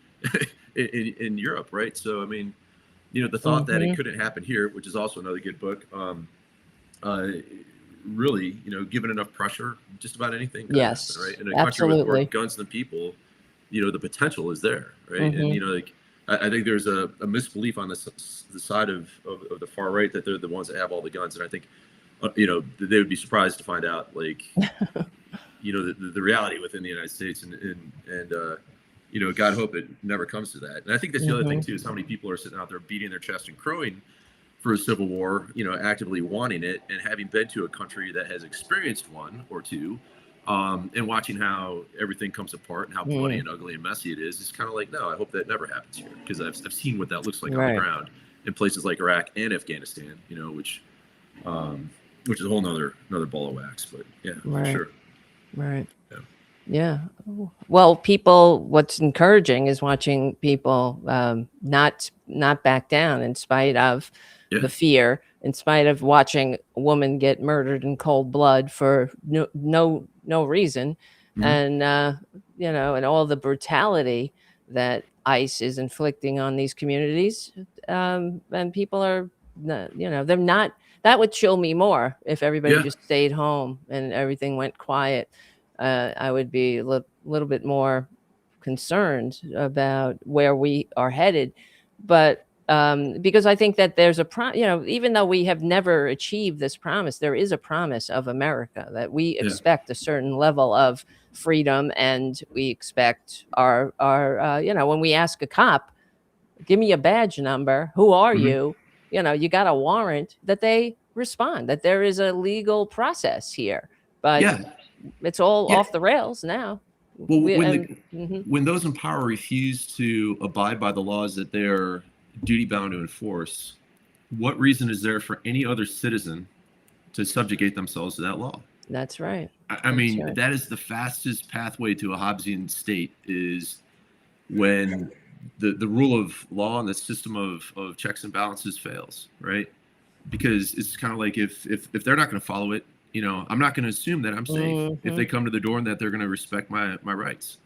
in Europe, right? So I mean, the thought that it couldn't happen here, which is also another good book. Really, given enough pressure, just about anything could happen, right? In a country with more guns than people, the potential is there, right? And I think there's a misbelief on the side of the far right that they're the ones that have all the guns, and I think they would be surprised to find out, like, the reality within the United States, and God hope it never comes to that. And I think that's the other thing too, is how many people are sitting out there beating their chest and crowing for a civil war, actively wanting it, and having been to a country that has experienced one or two, and watching how everything comes apart and how bloody and ugly and messy it is. It's kind of like, no, I hope that never happens here, because I've seen what that looks like on the ground in places like Iraq and Afghanistan, which is a whole nother ball of wax. But for sure. Right. Yeah. Well, what's encouraging is watching people not back down in spite of the fear, in spite of watching a woman get murdered in cold blood for no reason. And, and all the brutality that ICE is inflicting on these communities. And people are, they're not. That would chill me more if everybody just stayed home and everything went quiet. I would be a little bit more concerned about where we are headed. But because I think that there's even though we have never achieved this promise, there is a promise of America that we expect a certain level of freedom, and we expect our when we ask a cop, give me a badge number, who are you? You got a warrant, that they respond, that there is a legal process here. But it's all off the rails now. Well, when those in power refuse to abide by the laws that they're duty bound to enforce, what reason is there for any other citizen to subjugate themselves to that law? That's right. I mean, that is the fastest pathway to a Hobbesian state, is when the rule of law and the system of checks and balances fails, right? Because it's kind of like, if they're not going to follow it, I'm not going to assume that I'm safe if they come to the door, and that they're going to respect my rights.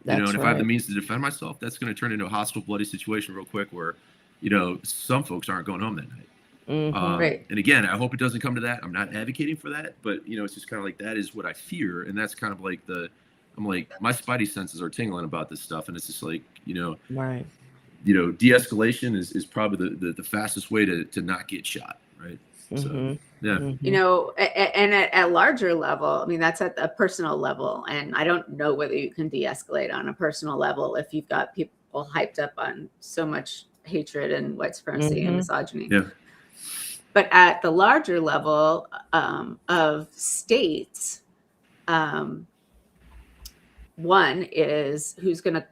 And if I have the means to defend myself, that's going to turn into a hostile, bloody situation real quick, where some folks aren't going home that night. And again, I hope it doesn't come to that. I'm not advocating for that, but it's just kind of like, that is what I fear, and that's kind of like I'm like, my spidey senses are tingling about this stuff, and it's just like, de-escalation is probably the fastest way to not get shot, right? So and at larger level, I mean, that's at a personal level, and I don't know whether you can de-escalate on a personal level if you've got people hyped up on so much hatred and white supremacy and misogyny. But at the larger level of states, one is who's going to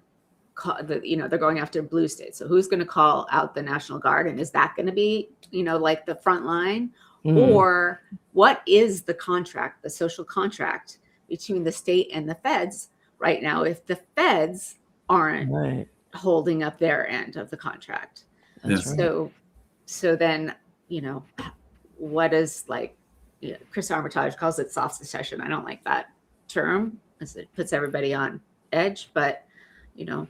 call they're going after blue states. So who's going to call out the National Guard? And is that going to be, like the front line? Or what is the contract, the social contract between the state and the feds right now, if the feds aren't holding up their end of the contract? So then, what is, like, Chris Armitage calls it soft secession. I don't like that term, as it puts everybody on edge. But,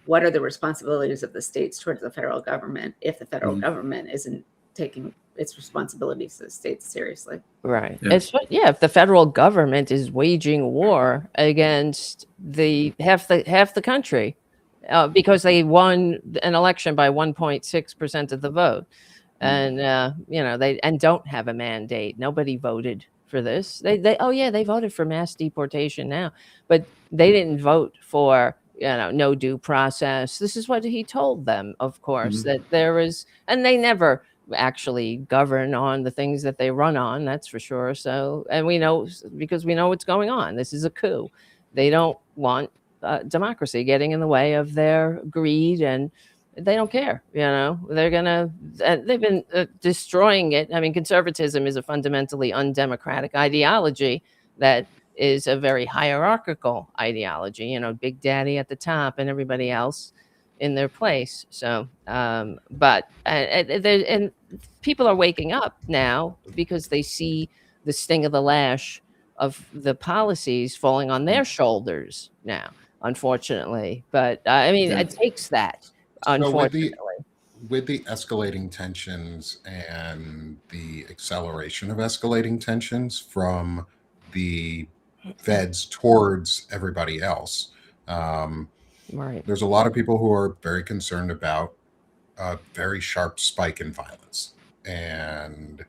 what are the responsibilities of the states towards the federal government if the federal government isn't taking its responsibilities to the states seriously? Right. If the federal government is waging war against the half the country, because they won an election by 1.6% of the vote, and they don't have a mandate. Nobody voted for this. They voted for mass deportation now, but they didn't vote for no due process. This is what he told them, of course, that there is, and they never actually govern on the things that they run on, that's for sure. So, and we know, because we know what's going on. This is a coup. They don't want democracy getting in the way of their greed and They don't care. They're gonna. They've been destroying it. I mean, conservatism is a fundamentally undemocratic ideology that is a very hierarchical ideology. Big Daddy at the top and everybody else in their place. So, but and people are waking up now because they see the sting of the lash of the policies falling on their shoulders now, unfortunately. But I mean, it takes that. So Unfortunately, with the escalating tensions and the acceleration of escalating tensions from the feds towards everybody else, right? There's a lot of people who are very concerned about a very sharp spike in violence and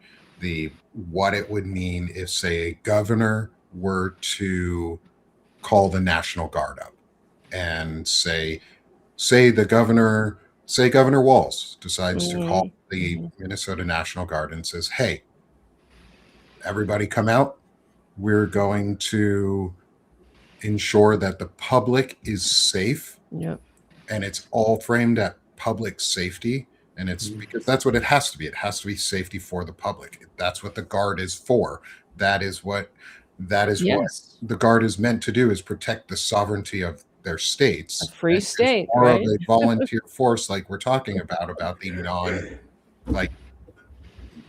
what it would mean if, say, a governor were to call the National Guard up and say Governor Walz decides to call the Minnesota National Guard and says, "Hey, everybody come out. We're going to ensure that the public is safe." Yep. And it's all framed at public safety. And it's because that's what it has to be. It has to be safety for the public. That's what the Guard is for. That is what the Guard is meant to do, is protect the sovereignty of their states. A free state, more right? of a volunteer force, like we're talking about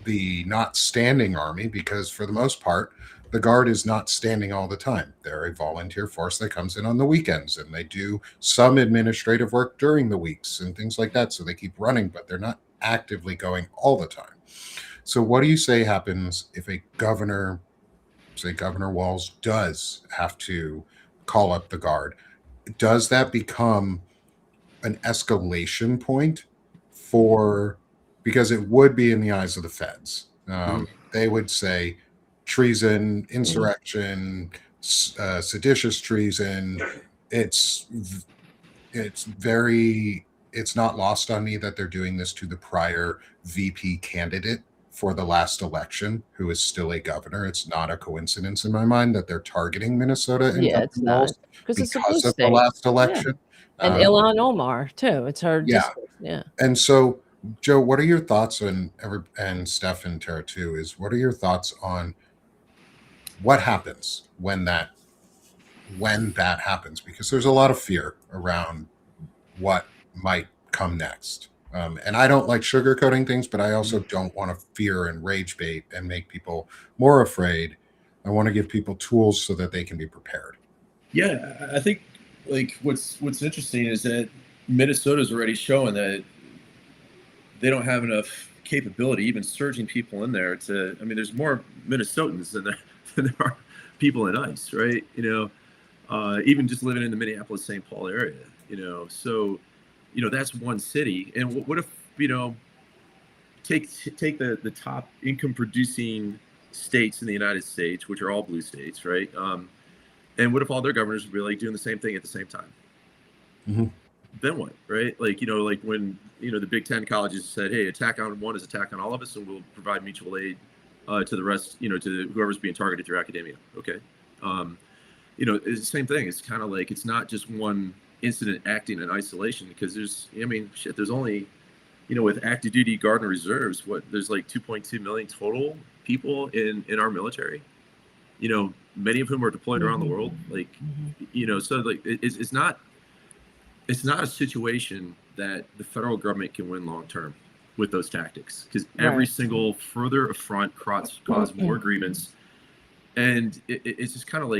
the not standing army, because for the most part, the Guard is not standing all the time. They're a volunteer force that comes in on the weekends, and they do some administrative work during the weeks and things like that. So they keep running, but they're not actively going all the time. So what do you say happens if a governor, say Governor Walz, does have to call up the Guard? Does that become an escalation point because it would be in the eyes of the feds. They would say treason, insurrection, seditious treason. It's not lost on me that they're doing this to the prior VP candidate for the last election, who is still a governor. It's not a coincidence in my mind that they're targeting Minnesota and it's not, because it's a blue of state. the last election. And Ilhan Omar too. It's her district. Yeah. And so, Joe, what are your thoughts on, and Steph and Tara too, what are your thoughts on what happens when that happens? Because there's a lot of fear around what might come next. And I don't like sugarcoating things, but I also don't want to fear and rage bait and make people more afraid. I want to give people tools so that they can be prepared. Yeah, I think what's interesting is that Minnesota's already showing that they don't have enough capability, even surging people in there there's more Minnesotans than there are people in ICE, right? Even just living in the Minneapolis-St. Paul area, so, that's one city. And what if, take the top income producing states in the United States, which are all blue states, right? And what if all their governors would be doing the same thing at the same time? Mm-hmm. Then what, right? When, the Big Ten colleges said, hey, attack on one is attack on all of us, and we'll provide mutual aid to the rest, to whoever's being targeted through academia. Okay. It's the same thing. It's kind of it's not just one incident acting in isolation, because there's only, with active duty Guard and reserves, there's 2.2 million total people in our military, many of whom are deployed around the world. So it's not a situation that the federal government can win long term with those tactics, because every single further affront cause more grievance. And it's just kind of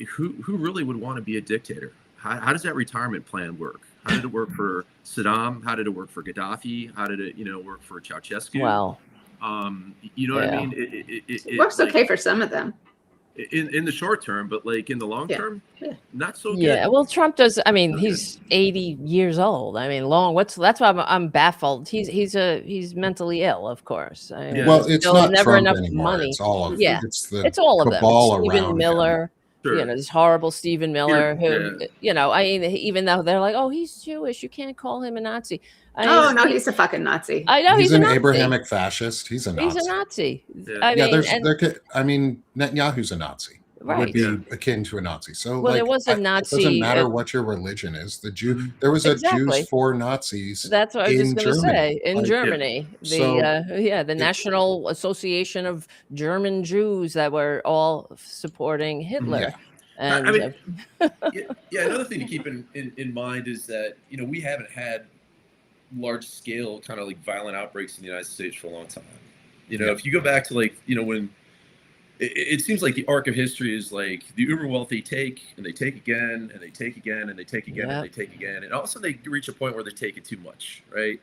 who really would want to be a dictator? How does that retirement plan work? How did it work for Saddam? How did it work for Gaddafi? How did it work for Ceausescu? Well, what I mean? It works okay for some of them. In the short term, but in the long term, not so good. Yeah, well, Trump does. I mean, he's 80 years old. I mean, that's why I'm baffled. He's mentally ill, of course. Well, it's not never Trump enough anymore. money. It's all of it's all of them. It's Stephen Miller. Sure. This horrible Stephen Miller, who even though they're like, oh, he's Jewish, you can't call him a Nazi. He's a fucking Nazi. I know he's an Abrahamic fascist. He's a Nazi. He's a Nazi. Netanyahu's a Nazi. would be akin to a Nazi. So, well, like, there was a Nazi. it doesn't matter what your religion is. The Jew, there was a Exactly. Jews for Nazis. That's what I was just in going to Germany. say. In Germany, the National Association of German Jews that were all supporting Hitler. Yeah. And I mean, another thing to keep in mind is that, you know, we haven't had large scale kind of like violent outbreaks in the United States for a long time. You know, if you go back to, like, you know, when it seems like the arc of history is like the uber wealthy take and they take again and they take again and they take again and they take again, and also they reach a point where they're taking too much, right?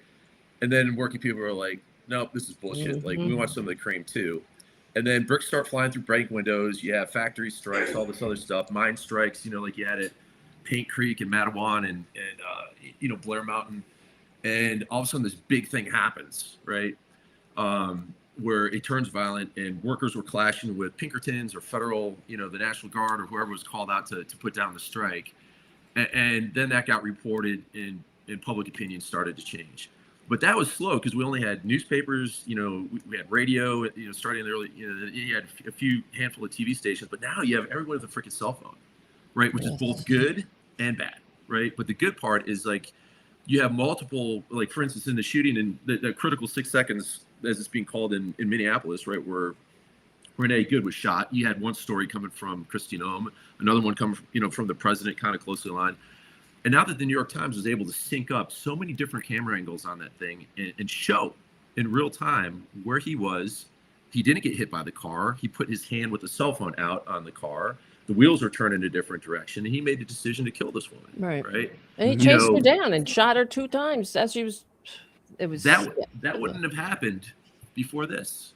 And then working people are like, nope, this is bullshit. Like, we want some of the cream too. And then bricks start flying through bank windows. You have factory strikes, all this other stuff, mine strikes. You know, like you had at Paint Creek and Mattawan and you know, Blair Mountain, and all of a sudden this big thing happens, right? Where it turns violent, and workers were clashing with Pinkertons or federal, you know, the National Guard or whoever was called out to put down the strike. And then that got reported, and public opinion started to change. But that was slow because we only had newspapers, you know, we had radio, you know, starting in the early, you know, you had a few handful of TV stations, but now you have everyone with a freaking cell phone, right? Which is both good and bad, right? But the good part is, like, you have multiple, like, for instance, in the shooting in the critical 6 seconds, as it's being called in Minneapolis, right, where Renee Good was shot. You had one story coming from Christine Ohm, another one coming from, you know, from the president, kind of closely aligned. And now that the New York Times was able to sync up so many different camera angles on that thing and show in real time where he was, he didn't get hit by the car. He put his hand with the cell phone out on the car. The wheels were turned in a different direction, and he made the decision to kill this woman. Right. And he chased her down and shot her 2 times as she was. It was that wouldn't have happened before this.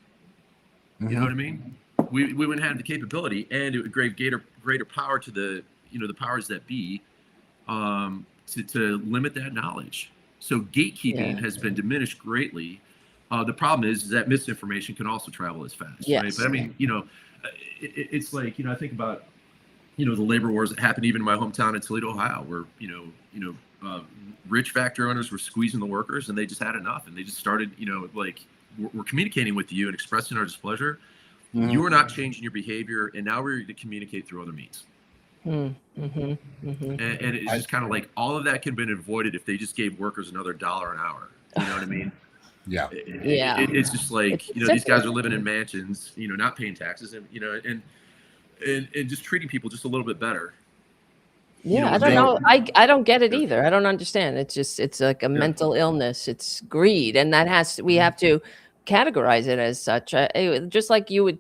You know what I mean? We wouldn't have the capability, and it would give greater power to the, you know, the powers that be, to limit that knowledge. So gatekeeping has been diminished greatly. The problem is that misinformation can also travel as fast. Right? But I mean, you know, it's like, you know, I think about, you know, the labor wars that happened even in my hometown in Toledo, Ohio, where, you know, rich factory owners were squeezing the workers, and they just had enough, and they just started, you know, like, we're communicating with you and expressing our displeasure. You are not changing your behavior, and now we're going to communicate through other means. And it's just kind of like all of that could have been avoided if they just gave workers another $1 an hour. You know what I mean? It's just like, you know, these guys are living in mansions, you know, not paying taxes, and, you know, and just treating people just a little bit better. Yeah, you know, I don't know. I don't get it either. I don't understand. It's just, it's like a mental illness. It's greed, and that we have to categorize it as such. Just like you would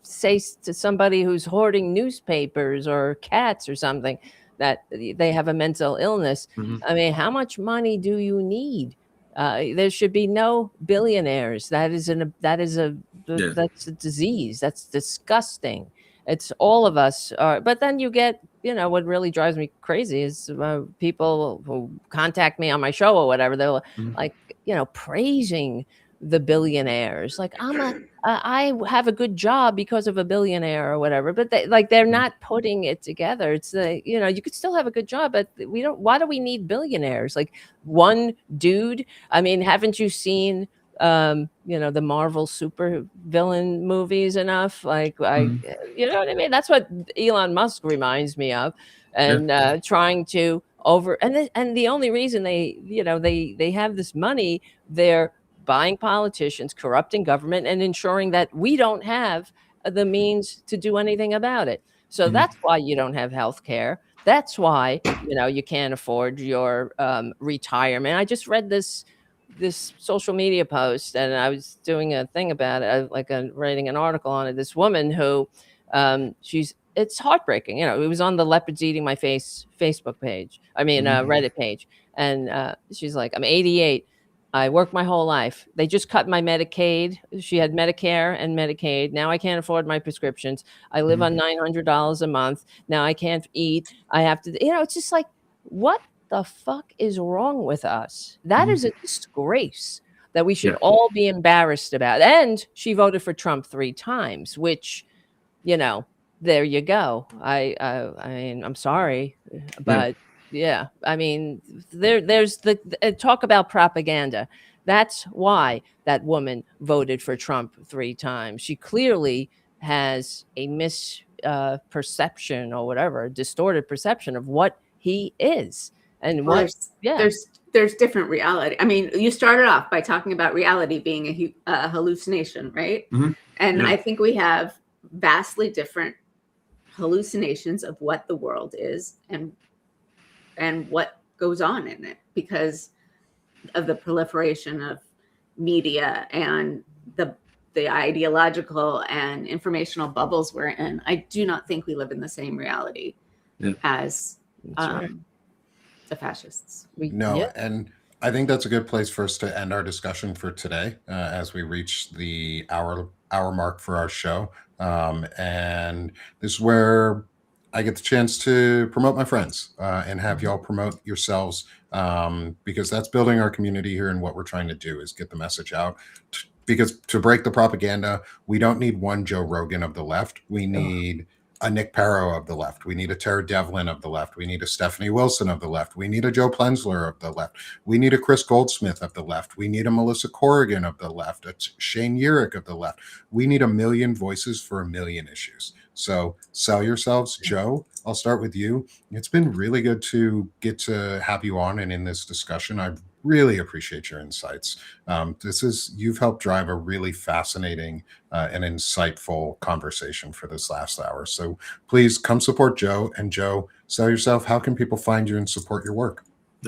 say to somebody who's hoarding newspapers or cats or something that they have a mental illness. I mean, how much money do you need? There should be no billionaires. That's a disease. That's disgusting. It's all of us. But then you get, you know, what really drives me crazy is people who contact me on my show or whatever. They're like, you know, praising the billionaires. Like, I have a good job because of a billionaire or whatever. But they're not putting it together. It's you know, you could still have a good job, but we don't. Why do we need billionaires? Like one dude. I mean, haven't you seen you know, the Marvel super villain movies enough? Like, you know what I mean? That's what Elon Musk reminds me of, and trying to and the only reason they have this money, they're buying politicians, corrupting government, and ensuring that we don't have the means to do anything about it. So that's why you don't have health care. That's why, you know, you can't afford your retirement. I just read this social media post, and I was doing a thing about it, writing an article on it. This woman who, it's heartbreaking. You know, it was on the Leopards Eating My Face Facebook page. I mean, Reddit page. And she's like, I'm 88. I worked my whole life. They just cut my Medicaid. She had Medicare and Medicaid. Now I can't afford my prescriptions. I live on $900 a month. Now I can't eat. I have to, you know, it's just like, what the fuck is wrong with us? That is a disgrace that we should all be embarrassed about. And she voted for Trump 3 times, which, you know, there you go. I mean, I'm sorry, but I mean, there's the talk about propaganda. That's why that woman voted for Trump 3 times. She clearly has a perception or whatever, a distorted perception of what he is and Well, what. there's different reality. I mean, you started off by talking about reality being a hallucination, right? Mhm. And Yeah. I think we have vastly different hallucinations of what the world is and what goes on in it because of the proliferation of media and the ideological and informational bubbles we're in. I do not think we live in the same reality as the fascists. No, and I think that's a good place for us to end our discussion for today as we reach the hour mark for our show. And this is where I get the chance to promote my friends and have y'all promote yourselves because that's building our community here. And what we're trying to do is get the message out. Because to break the propaganda, we don't need one Joe Rogan of the left. We need a Nick Paro of the left. We need a Tara Devlin of the left. We need a Stephanie Wilson of the left. We need a Joe Plensler of the left. We need a Chris Goldsmith of the left. We need a Melissa Corrigan of the left. A Shane Urich of the left. We need a million voices for a million issues. So sell yourselves. Joe, I'll start with you. It's been really good to get to have you on and in this discussion. I really appreciate your insights. You've helped drive a really fascinating and insightful conversation for this last hour. So please come support Joe. And Joe, sell yourself. How can people find you and support your work?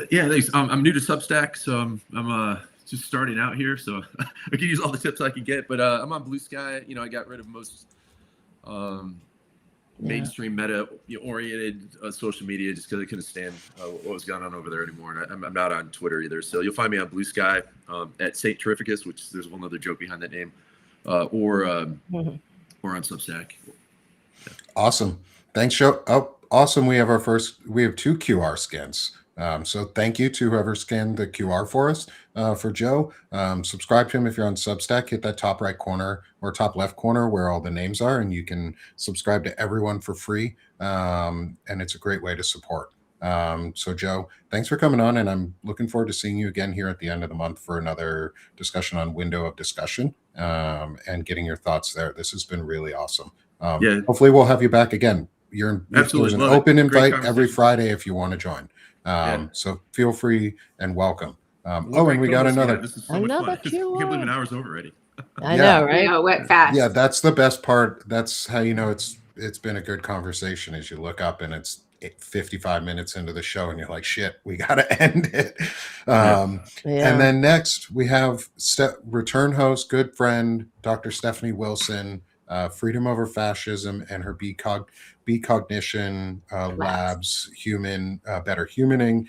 Yeah, thanks. I'm new to Substack, so I'm just starting out here. So I can use all the tips I can get. But I'm on Blue Sky. I got rid of most mainstream meta-oriented social media just because I couldn't stand what was going on over there anymore. And I'm not on Twitter either. So you'll find me on Blue Sky at Saint Terrificus, which there's one other joke behind that name, or on Substack. Yeah. Awesome. Thanks, Joe. Oh, awesome. We have two QR scans. So thank you to whoever scanned the QR for us for Joe. Subscribe to him if you're on Substack. Hit that top right corner or top left corner where all the names are, and you can subscribe to everyone for free. And it's a great way to support. So Joe, thanks for coming on, and I'm looking forward to seeing you again here at the end of the month for another discussion on Window of Discussion and getting your thoughts there. This has been really awesome. Hopefully we'll have you back again. There's an open invite every Friday if you want to join. So feel free and welcome. And we got another. This is so much fun. I can't believe an hour's over already. I know, right? Went fast. Yeah, that's the best part. That's how you know it's been a good conversation. As you look up and it's 55 minutes into the show, and you're like, "Shit, we got to end it." And then next we have return host, good friend, Dr. Stephanie Wilson. Freedom Over Fascism and her B Cognition Labs, Better Humaning.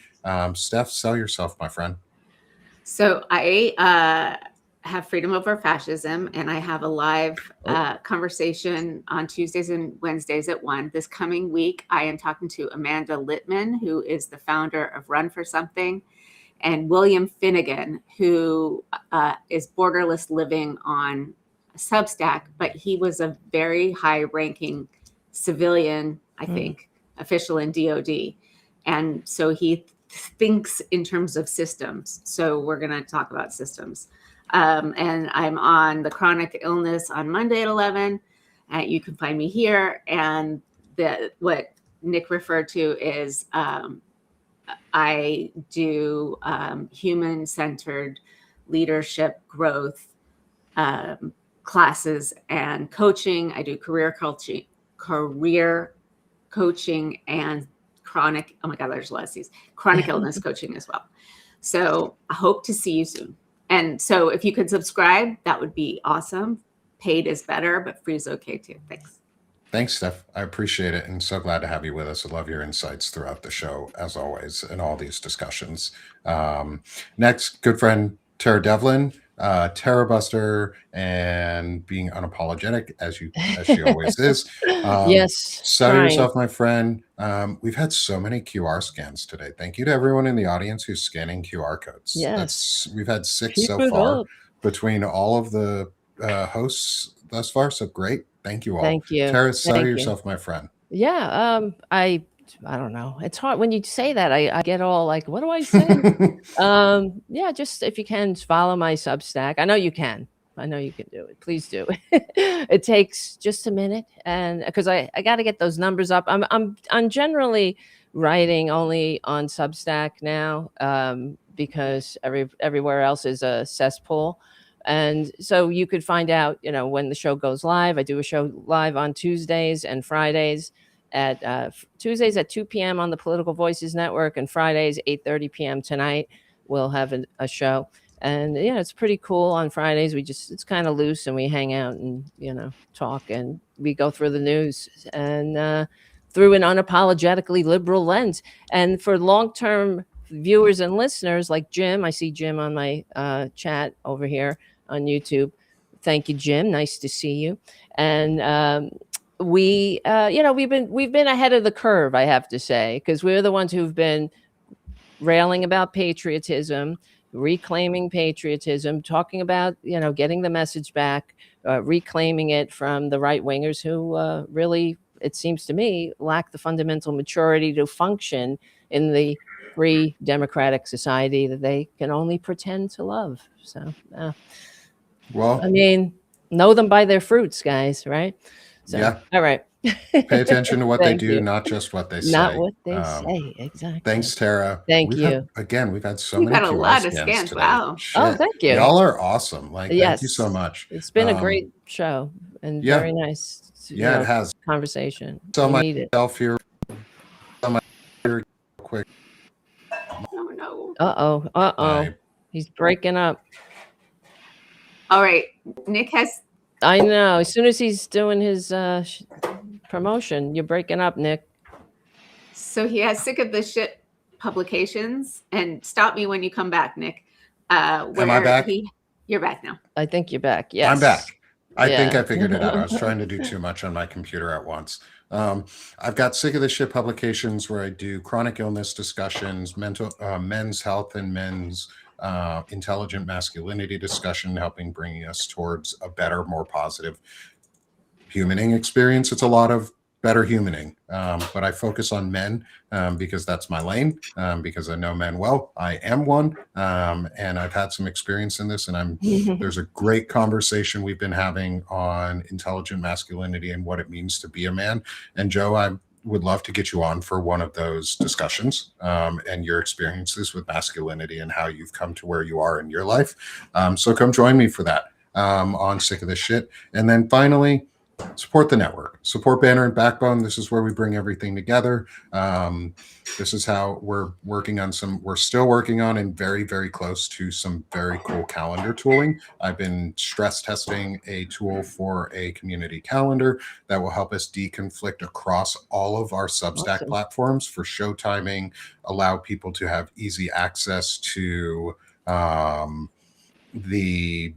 Steph, sell yourself, my friend. So I have Freedom Over Fascism, and I have a live conversation on Tuesdays and Wednesdays at 1. This coming week, I am talking to Amanda Littman, who is the founder of Run for Something, and William Finnegan, who is Borderless Living on Substack, but he was a very high-ranking civilian, I think, official in DOD. And so he thinks in terms of systems. So we're going to talk about systems. And I'm on the chronic illness on Monday at 11. You can find me here. And what Nick referred to is I do human-centered leadership growth classes and coaching. I do career coaching and chronic, oh my God, there's a lot of C's, chronic illness coaching as well. So I hope to see you soon. And so if you could subscribe, that would be awesome. Paid is better, but free is okay too. Thanks. Thanks, Steph. I appreciate it, and so glad to have you with us. I love your insights throughout the show, as always, in all these discussions. Next, good friend Tara Devlin, Tarabuster, and being unapologetic as she always is. Yes. Sell yourself, my friend. We've had so many QR scans today. Thank you to everyone in the audience who's scanning QR codes. Yes. We've had 6 so far between all of the hosts thus far. So great. Thank you all. Thank you. Tara, sell yourself, my friend. Yeah. I don't know. It's hard when you say that. I get all like, what do I say? Yeah, just if you can follow my Substack. I know you can. I know you can do it. Please do. It takes just a minute, and because I got to get those numbers up. I'm generally writing only on Substack now, because everywhere else is a cesspool. And so you could find out, when the show goes live. I do a show live on Tuesdays and Fridays at Tuesdays at 2 p.m. on the Political Voices Network, and Fridays 8:30 p.m. tonight. We'll have a show. And yeah, it's pretty cool. On Fridays, it's kind of loose, and we hang out and, talk, and we go through the news, and through an unapologetically liberal lens. And for long-term viewers and listeners like Jim, I see Jim on my chat over here on YouTube. Thank you, Jim. Nice to see you. And we've been ahead of the curve, I have to say, because we're the ones who've been railing about patriotism, reclaiming patriotism, talking about, getting the message back, reclaiming it from the right wingers who really, it seems to me, lack the fundamental maturity to function in the free democratic society that they can only pretend to love. So, well, I mean, know them by their fruits, guys, right? So, yeah. All right. Pay attention to what they Thank do, you. not just what they say. Not what they say. Exactly. Thanks, Tara. Thank you. We've had so We've many got a QR lot of scans scans. today. Wow. Shit. Oh, thank you. Y'all are awesome. Thank you so much. It's been a great show and very nice. It has. Conversation. So we need it. myself here. Quick. Oh no. Uh-oh. He's breaking up. All right. Nick has. I know. As soon as he's doing his promotion, you're breaking up, Nick. So he has Sick of the Shit publications, and stop me when you come back, Nick. Am I back? You're back now. I think you're back. Yes. I'm back. I think I figured it out. I was trying to do too much on my computer at once. I've got Sick of the Shit publications where I do chronic illness discussions, men's health and men's intelligent masculinity discussion, helping bring us towards a better, more positive humaning experience. It's a lot of better humaning, but I focus on men because that's my lane, because I know men well. I am one, and I've had some experience in this, and there's a great conversation we've been having on intelligent masculinity and what it means to be a man. And Joe, I would love to get you on for one of those discussions, and your experiences with masculinity and how you've come to where you are in your life. So come join me for that on Sick of the Shit. And then finally, support the network, support Banner and Backbone. This is where we bring everything together. This is how we're still working on and very, very close to some very cool calendar tooling. I've been stress testing a tool for a community calendar that will help us deconflict across all of our Substack platforms for show timing, allow people to have easy access to the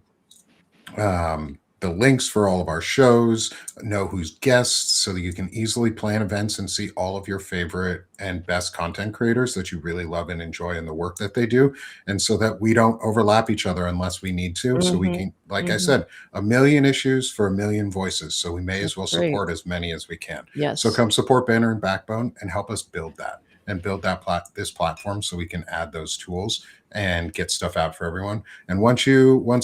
links for all of our shows, know who's guests, so that you can easily plan events and see all of your favorite and best content creators that you really love and enjoy in the work that they do. And so that we don't overlap each other unless we need to. So we can, like I said, 1 million issues for 1 million voices. So we may as well support as many as we can. Yes. So come support Banner and Backbone and help us build that and build this platform so we can add those tools and get stuff out for everyone. And once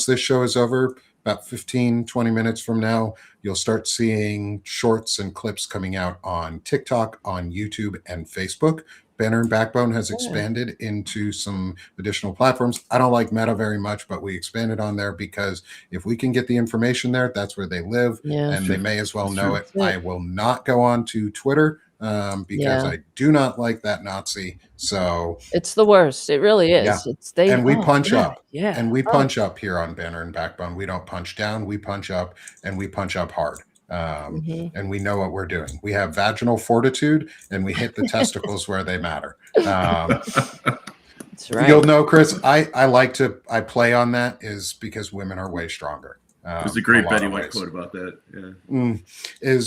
this show is over, about 15, 20 minutes from now, you'll start seeing shorts and clips coming out on TikTok, on YouTube, and Facebook. Banner and Backbone has expanded into some additional platforms. I don't like Meta very much, but we expanded on there because if we can get the information there, that's where they live, and they may as well know it. I will not go on to Twitter because I do not like that Nazi. So it's the worst. It really is. Yeah. We punch up. Yeah. And we punch up here on Banner and Backbone. We don't punch down. We punch up, and we punch up hard. And we know what we're doing. We have vaginal fortitude, and we hit the testicles where they matter. That's right. You'll know, Chris, I play on that is because women are way stronger. There's a great Betty White quote about that. Yeah.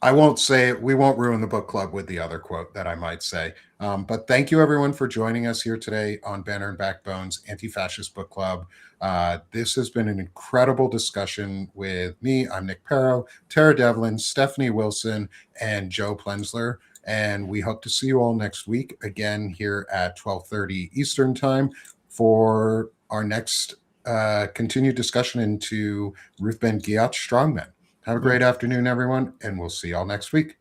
I won't say it. We won't ruin the book club with the other quote that I might say. But thank you, everyone, for joining us here today on Banner and Backbone's Anti-Fascist Book Club. This has been an incredible discussion with me. I'm Nick Paro, Tara Devlin, Stephanie Wilson, and Joe Plensler. And we hope to see you all next week again here at 12:30 Eastern Time for our next continued discussion into Ruth Ben Ghiat's Strongmen. Have a great afternoon, everyone, and we'll see y'all next week.